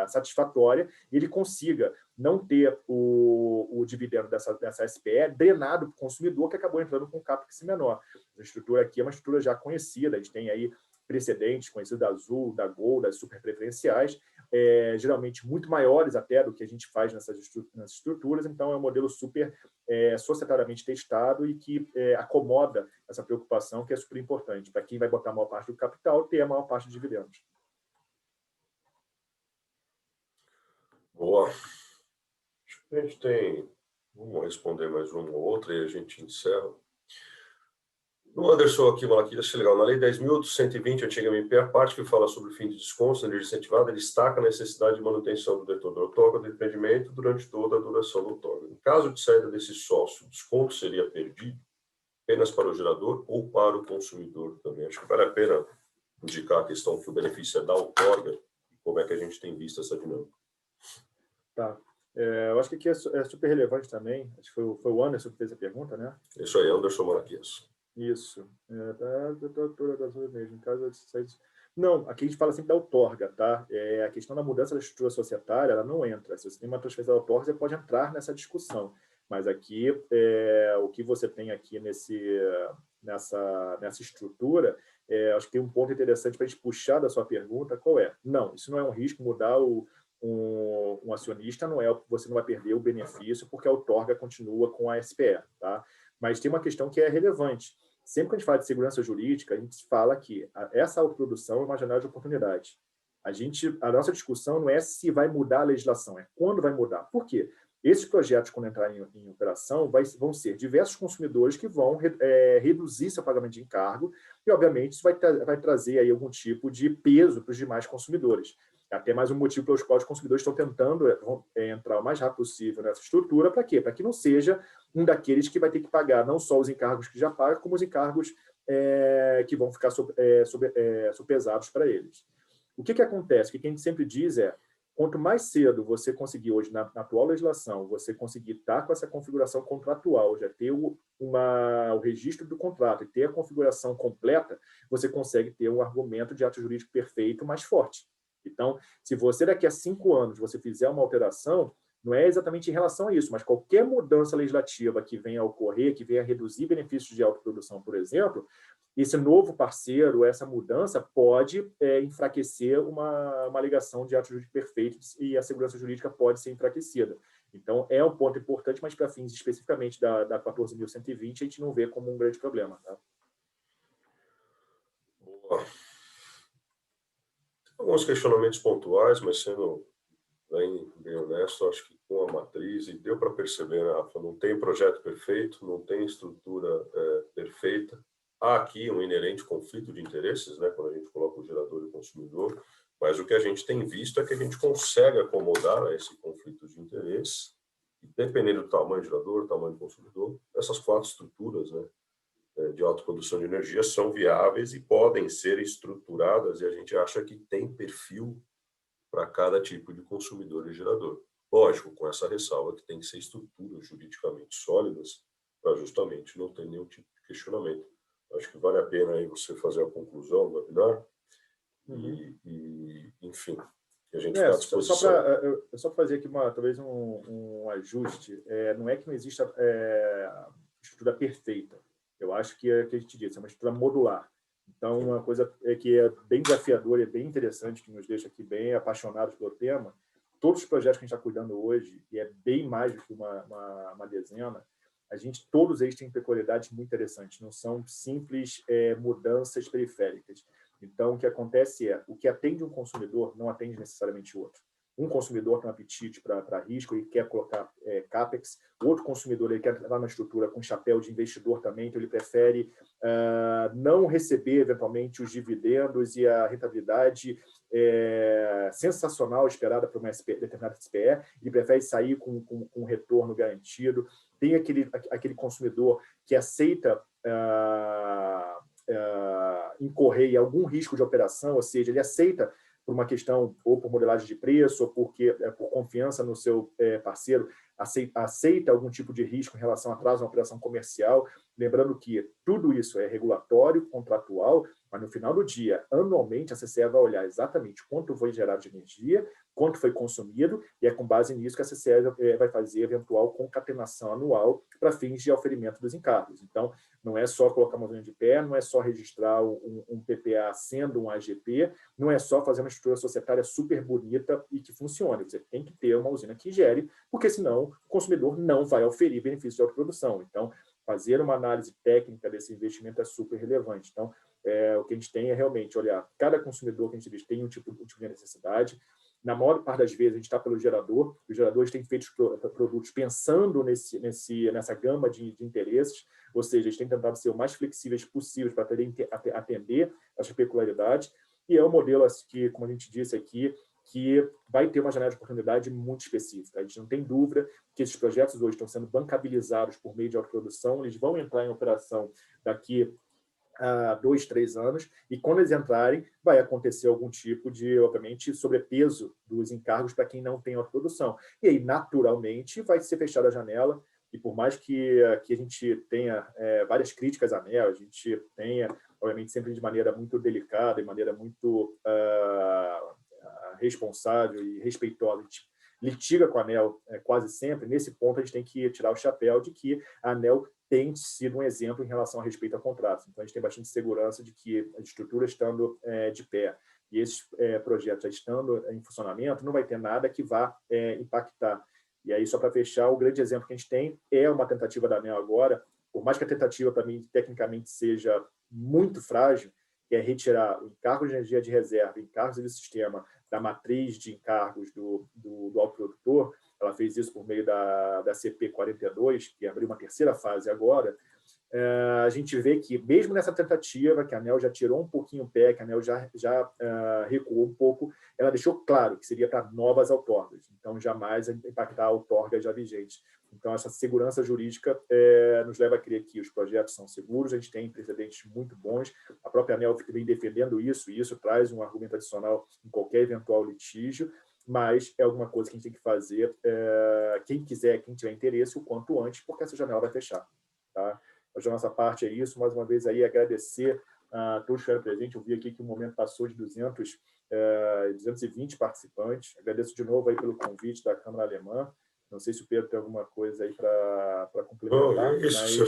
satisfatória e ele consiga não ter o dividendo dessa SPE drenado para o consumidor que acabou entrando com um CAPEX menor. A estrutura aqui é uma estrutura já conhecida, a gente tem aí precedentes conhecidos da Azul, da Gol, das super preferenciais, geralmente muito maiores até do que a gente faz nessas estruturas, então é um modelo super societariamente testado e que acomoda essa preocupação que é super importante para quem vai botar a maior parte do capital ter a maior parte dos dividendos. Boa. Acho que a gente tem... Vamos responder mais uma ou outra e a gente encerra. O Anderson aqui, Malaquias, achei legal. Na Lei 10.120, antiga MP, a parte que fala sobre o fim de descontos na energia incentivada destaca a necessidade de manutenção do detentor da outorga do empreendimento durante toda a duração da outorga. Em caso de saída desse sócio, o desconto seria perdido apenas para o gerador ou para o consumidor também? Acho que vale a pena indicar a questão que o benefício é da outorga e como é que a gente tem visto essa dinâmica. Tá. Eu acho que aqui é super relevante também. Acho que foi o Anderson que fez a pergunta, né? Isso aí, Anderson Malaquias. Isso. Mesmo. Em caso de... Não, aqui a gente fala sempre da outorga, tá? A questão da mudança da estrutura societária, ela não entra. Se você tem uma transferência da outorga, você pode entrar nessa discussão. Mas aqui, o que você tem aqui nessa estrutura, acho que tem um ponto interessante para a gente puxar da sua pergunta, qual é? Não, isso não é um risco, mudar um acionista, você não vai perder o benefício, porque a outorga continua com a SPE, tá? Mas tem uma questão que é relevante. Sempre que a gente fala de segurança jurídica, a gente fala que essa autoprodução é uma janela de oportunidade. A nossa discussão não é se vai mudar a legislação, é quando vai mudar. Por quê? Esses projetos, quando entrarem em operação, vão ser diversos consumidores que vão reduzir seu pagamento de encargo e, obviamente, isso vai trazer aí algum tipo de peso para os demais consumidores. Até mais um motivo pelos quais os consumidores estão tentando entrar o mais rápido possível nessa estrutura. Para quê? Para que não seja um daqueles que vai ter que pagar não só os encargos que já paga, como os encargos que vão ficar sopesados para eles. O que acontece? O que a gente sempre diz é, quanto mais cedo você conseguir hoje, na atual legislação, você conseguir estar com essa configuração contratual, já ter o registro do contrato e ter a configuração completa, você consegue ter um argumento de ato jurídico perfeito mais forte. Então, se você daqui a 5 anos você fizer uma alteração, não é exatamente em relação a isso, mas qualquer mudança legislativa que venha a ocorrer, que venha a reduzir benefícios de autoprodução, por exemplo, esse novo parceiro, essa mudança pode enfraquecer uma alegação de ato jurídico perfeito e a segurança jurídica pode ser enfraquecida. Então, é um ponto importante, mas para fins especificamente da 14.120, a gente não vê como um grande problema. Tá? Boa. Alguns questionamentos pontuais, mas sendo bem honesto, acho que com a matriz, e deu para perceber, né, Rafa, não tem projeto perfeito, não tem estrutura perfeita. Há aqui um inerente conflito de interesses, né, quando a gente coloca o gerador e o consumidor, mas o que a gente tem visto é que a gente consegue acomodar esse conflito de interesse, e dependendo do tamanho do gerador, do tamanho do consumidor, essas 4 estruturas, né, de autoprodução de energia são viáveis e podem ser estruturadas, e a gente acha que tem perfil para cada tipo de consumidor e gerador. Lógico, com essa ressalva que tem que ser estruturas juridicamente sólidas para justamente não ter nenhum tipo de questionamento. Acho que vale a pena aí você fazer a conclusão do webinar e enfim, que a gente fica à disposição. Só fazer aqui talvez um ajuste. Não é que não exista estrutura perfeita. Eu acho que é o que a gente disse, é uma estrutura modular. Então, uma coisa que é bem desafiadora e bem interessante, que nos deixa aqui bem apaixonados pelo tema, todos os projetos que a gente está cuidando hoje, e é bem mais do que uma dezena, todos eles têm peculiaridades muito interessantes, não são simples mudanças periféricas. Então, o que acontece o que atende um consumidor não atende necessariamente o outro. Um consumidor tem um apetite para risco e quer colocar CAPEX. O outro consumidor ele quer entrar na estrutura com chapéu de investidor também, então ele prefere não receber, eventualmente, os dividendos e a rentabilidade sensacional esperada por uma determinada SPE, ele prefere sair com um retorno garantido. Tem aquele consumidor que aceita incorrer em algum risco de operação, ou seja, ele aceita por uma questão ou por modelagem de preço ou porque por confiança no seu parceiro, aceita algum tipo de risco em relação a atraso na operação comercial, lembrando que tudo isso é regulatório, contratual, mas no final do dia, anualmente, a CCE vai olhar exatamente quanto foi gerado de energia, quanto foi consumido, e é com base nisso que a CCE vai fazer eventual concatenação anual para fins de aferimento dos encargos. Então, não é só colocar uma usina de pé, não é só registrar um PPA sendo um AGP, não é só fazer uma estrutura societária super bonita e que funcione. Você tem que ter uma usina que gere, porque senão o consumidor não vai oferir benefícios de autoprodução. Então, fazer uma análise técnica desse investimento é super relevante. Então, o que a gente tem é realmente olhar, cada consumidor que a gente diz tem um tipo de necessidade. Na maior parte das vezes, a gente está pelo gerador. Os geradores têm feito produtos pensando nessa gama de interesses, ou seja, eles têm tentado ser o mais flexíveis possíveis para atender as peculiaridades. E é um modelo que, como a gente disse aqui, que vai ter uma janela de oportunidade muito específica. A gente não tem dúvida que esses projetos hoje estão sendo bancabilizados por meio de autoprodução, eles vão entrar em operação daqui a 2, 3 anos, e quando eles entrarem, vai acontecer algum tipo de, obviamente, sobrepeso dos encargos para quem não tem autoprodução. E aí, naturalmente, vai ser fechada a janela, e por mais que a gente tenha várias críticas à ANEEL, a gente tenha, obviamente, sempre de maneira muito delicada, de maneira muito responsável e respeitosa, a gente litiga com a ANEEL quase sempre. Nesse ponto, a gente tem que tirar o chapéu de que a ANEEL tem sido um exemplo em relação a respeito a contratos. Então, a gente tem bastante segurança de que a estrutura estando de pé e esses projetos já estando em funcionamento, não vai ter nada que vá impactar. E aí, só para fechar, o grande exemplo que a gente tem é uma tentativa da ANEEL agora, por mais que a tentativa, para mim, tecnicamente seja muito frágil, que é retirar o encargo de energia de reserva, encargos de sistema da matriz de encargos do autoprodutor. Ela fez isso por meio da CP 42, que abriu uma terceira fase agora. A gente vê que, mesmo nessa tentativa, que a ANEEL já tirou um pouquinho o pé, que a ANEEL já recuou um pouco, ela deixou claro que seria para novas outorgas, então jamais impactar a outorga já vigente. Então, essa segurança jurídica nos leva a crer que os projetos são seguros, a gente tem precedentes muito bons, a própria ANEEL vem defendendo isso, e isso traz um argumento adicional em qualquer eventual litígio, mas é alguma coisa que a gente tem que fazer, quem quiser, quem tiver interesse, o quanto antes, porque essa janela vai fechar. Tá? Hoje a nossa parte é isso, mais uma vez aí agradecer a todos que estiveram presentes. Eu vi aqui que o momento passou de 220 participantes. Agradeço de novo aí pelo convite da Câmara Alemã. Não sei se o Pedro tem alguma coisa aí para complementar. Não, isso, mas você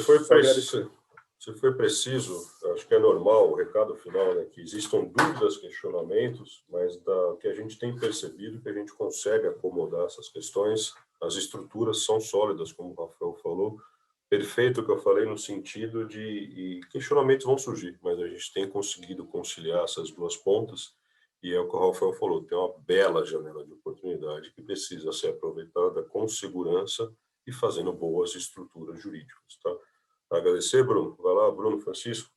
foi preciso. Acho que é normal o recado final, né, que existam dúvidas, questionamentos, mas o que a gente tem percebido que a gente consegue acomodar essas questões. As estruturas são sólidas, como o Rafael falou. Perfeito o que eu falei no sentido de questionamentos vão surgir, mas a gente tem conseguido conciliar essas duas pontas, e é o que o Rafael falou, tem uma bela janela de oportunidade que precisa ser aproveitada com segurança e fazendo boas estruturas jurídicas. Tá? Agradecer, Bruno. Vai lá, Bruno, Francisco.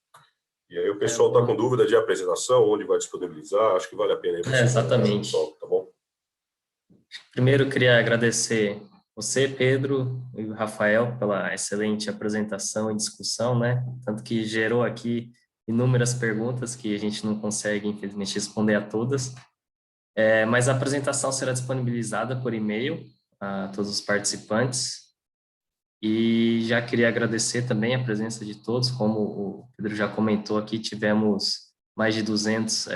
E aí o pessoal está com dúvida de apresentação, onde vai disponibilizar, acho que vale a pena aí você. Exatamente. Tá bom? Primeiro, eu queria agradecer você, Pedro, e o Rafael, pela excelente apresentação e discussão, né? Tanto que gerou aqui inúmeras perguntas que a gente não consegue, infelizmente, responder a todas. Mas a apresentação será disponibilizada por e-mail a todos os participantes. E já queria agradecer também a presença de todos. Como o Pedro já comentou aqui, tivemos mais de 200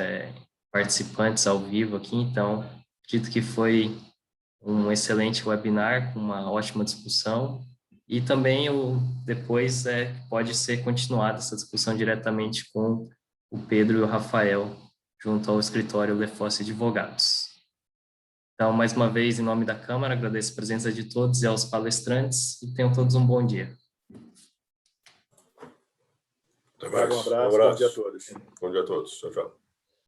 participantes ao vivo aqui, então acredito que foi um excelente webinar, com uma ótima discussão, e também depois pode ser continuada essa discussão diretamente com o Pedro e o Rafael, junto ao escritório Lefosse Advogados. Então, mais uma vez, em nome da Câmara, agradeço a presença de todos e aos palestrantes, e tenham todos um bom dia. Até mais. Um abraço. Bom dia a todos. Bom dia a todos. Tchau, tchau.